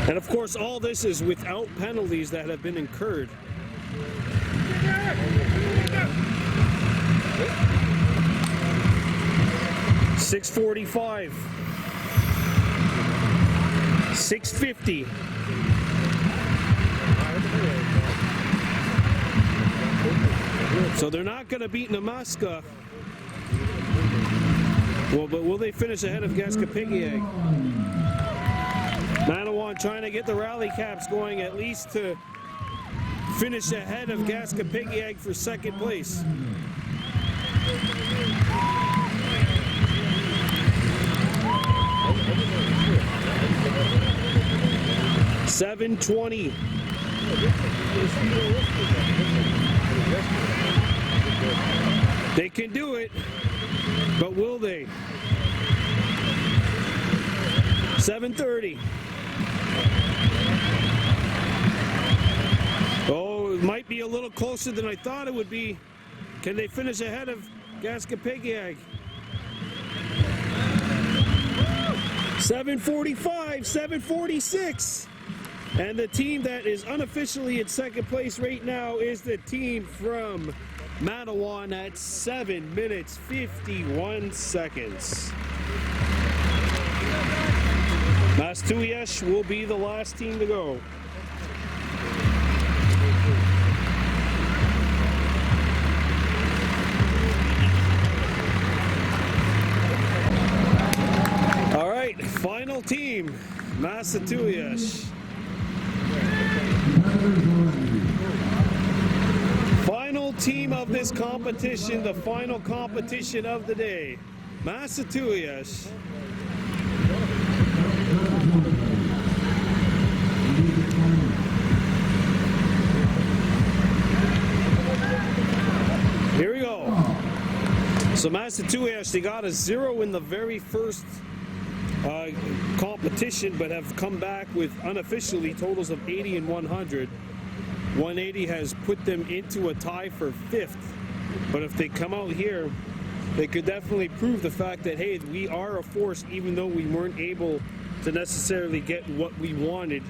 And of course, all this is without penalties that have been incurred. $6:45, $6:50. So they're not going to beat Namaska. Well, but will they finish ahead of Gaskapigiag? Maniwon trying to get the rally caps going at least to finish ahead of Gaskapigiag for second place. $7:20. They can do it, but will they? $7:30. Oh, it might be a little closer than I thought it would be. Can they finish ahead of Gaskapigiag? $7:45, $7:46. And the team that is unofficially in second place right now is the team from Maniwon at 7 minutes 51 seconds. Mastuyesh will be the last team to go. All right, final team, Mastuyesh. Final team of this competition, the final competition of the day, Mastuyesh. Here we go. So Mastuyesh, they got a 0 in the very first competition, but have come back with unofficially totals of 80 and 100. 180 has put them into a tie for 5th. But if they come out here, they could definitely prove the fact that, hey, we are a force, even though we weren't able to necessarily get what we wanted.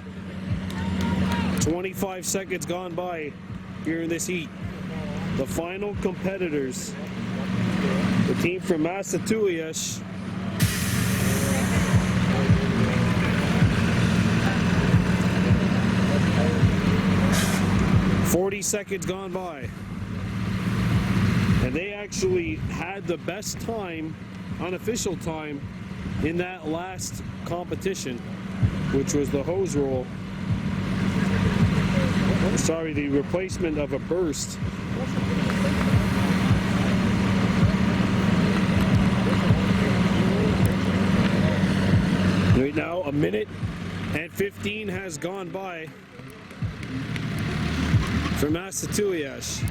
25 seconds gone by here in this heat. The final competitors, the team from Mastuyesh. 40 seconds gone by. And they actually had the best time, unofficial time, in that last competition, which was the hose roll. Sorry, the replacement of a burst. Right now, 1 minute and 15 has gone by for Mastuyesh.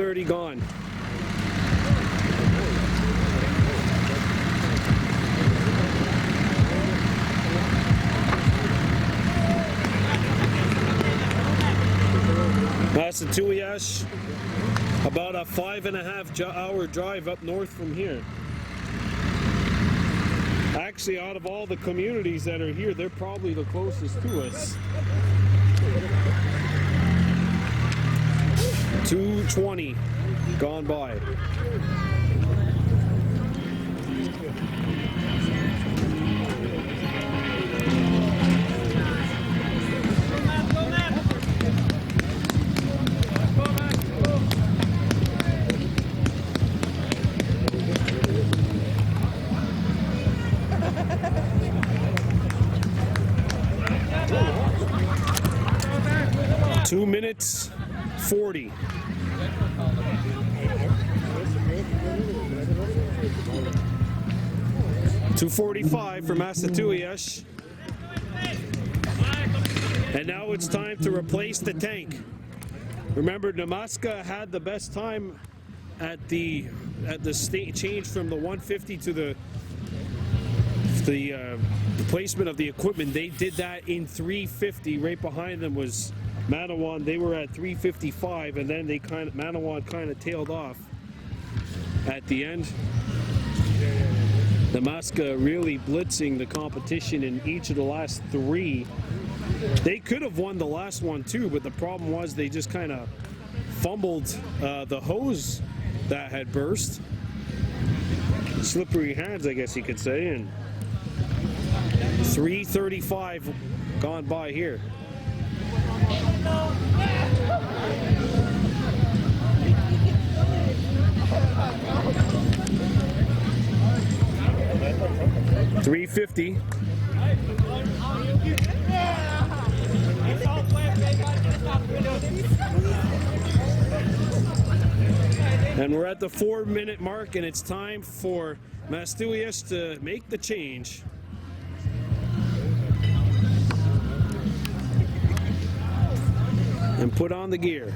2:30 gone. Massachusetts, about a 5.5-hour drive up north from here. Actually, out of all the communities that are here, they're probably the closest to us. 2:20 gone by. Two minutes 40. .245 for Massachusetts. And now it's time to replace the tank. Remember, Namaska had the best time at the state change from the 150 to the placement of the equipment. They did that in 350. Right behind them was Maniwon. They were at 355, and then Maniwon kind of tailed off at the end. Namaska really blitzing the competition in each of the last three. They could have won the last one too, but the problem was they just kind of fumbled the hose that had burst. Slippery hands, I guess you could say. And 3:35 gone by here. $3.50. And we're at the 4-minute mark, and it's time for Massachusetts to make the change. And put on the gear.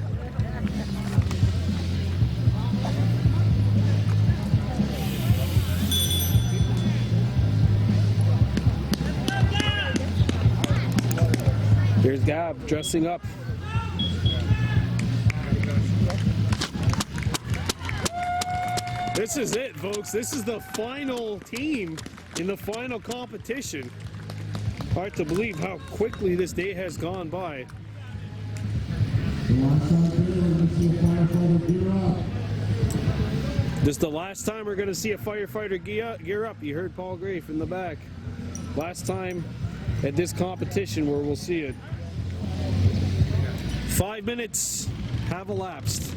Here's Gab dressing up. This is it, folks. This is the final team in the final competition. Hard to believe how quickly this day has gone by. This is the last time we're going to see a firefighter gear up. You heard Paul Grafe in the back. Last time at this competition where we'll see it. 5 minutes have elapsed.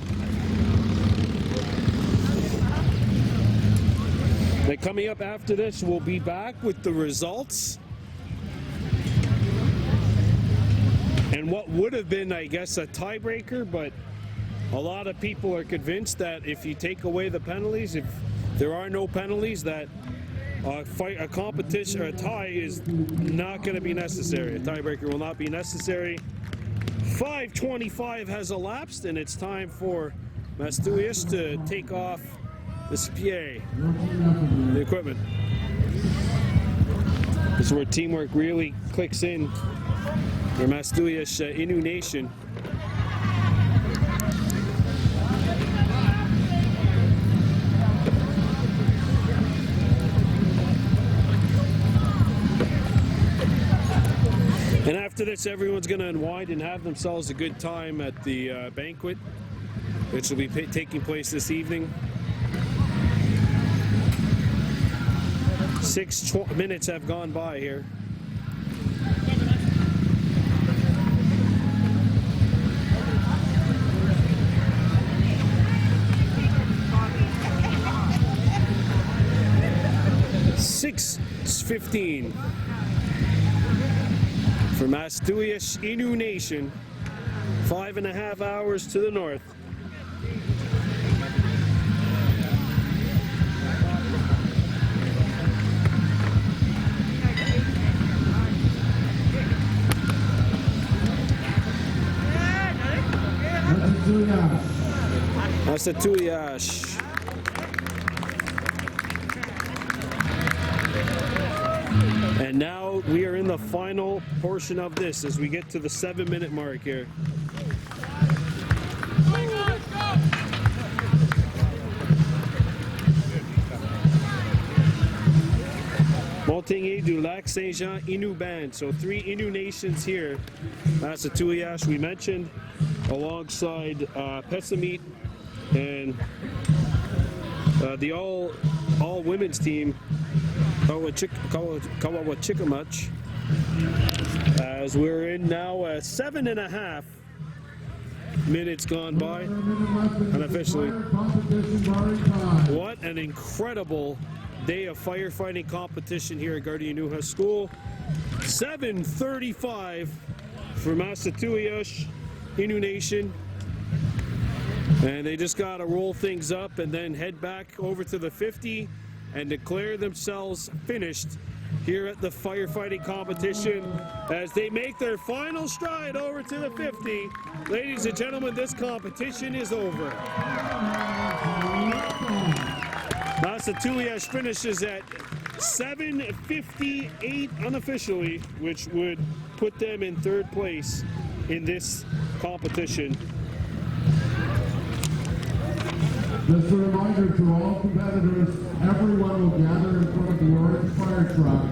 Now, coming up after this, we'll be back with the results. And what would have been, I guess, a tiebreaker, but a lot of people are convinced that if you take away the penalties, if there are no penalties, that a competition or a tie is not going to be necessary. A tiebreaker will not be necessary. 5:25 has elapsed, and it's time for Massachusetts to take off the spear, the equipment. This is where teamwork really clicks in. For Massachusetts Inu Nation. And after this, everyone's going to unwind and have themselves a good time at the banquet, which will be taking place this evening. 6 minutes have gone by here. $6:15 for Massachusetts Inu Nation, 5.5 hours to the north. Masatuyash. And now we are in the final portion of this as we get to the 7-minute mark here. Montigny du Lac Saint-Jean Inu Band. So 3 Inu nations here. Masatuyash we mentioned, alongside Pessamit and the all women's team, Kawawachikamach. As we're in now 7.5 minutes gone by, unofficially. What an incredible day of firefighting competition here at Guardian Inuha School. 7:35 for Masatuyash Inu Nation. And they just got to roll things up and then head back over to the 50 and declare themselves finished here at the firefighting competition as they make their final stride over to the 50. Ladies and gentlemen, this competition is over. Masatuyash finishes at 7:58 unofficially, which would put them in 3rd place in this competition. Just a reminder to all competitors, everyone will gather in front of the orange fire truck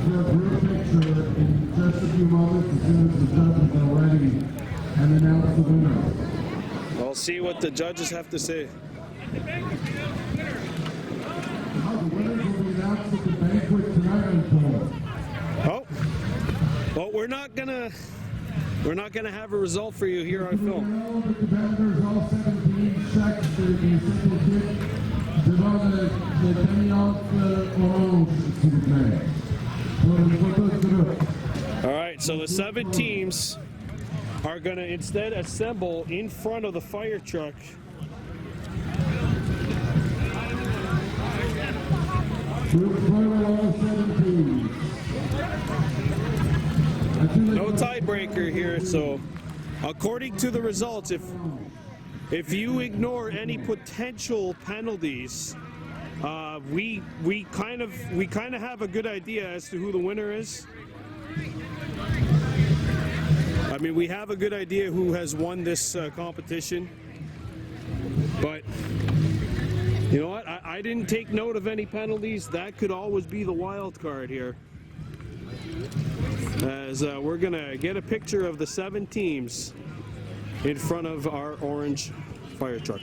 for a group picture in just a few moments as soon as the judges are ready and announce the winner. I'll see what the judges have to say. The winners will be announced at the banquet tonight, I'm told. Oh, well, we're not gonna have a result for you here on film. All the competitors, all 17 checks the simple kit devant le gagnant orange, s'il vous plaît. Pour une photo de groupe. All right, so the 7 teams are going to instead assemble in front of the fire truck. No tiebreaker here, so according to the results, if you ignore any potential penalties, we kind of have a good idea as to who the winner is. I mean, we have a good idea who has won this competition, but you know what? I didn't take note of any penalties. That could always be the wild card here. As we're going to get a picture of the 7 teams in front of our orange fire truck.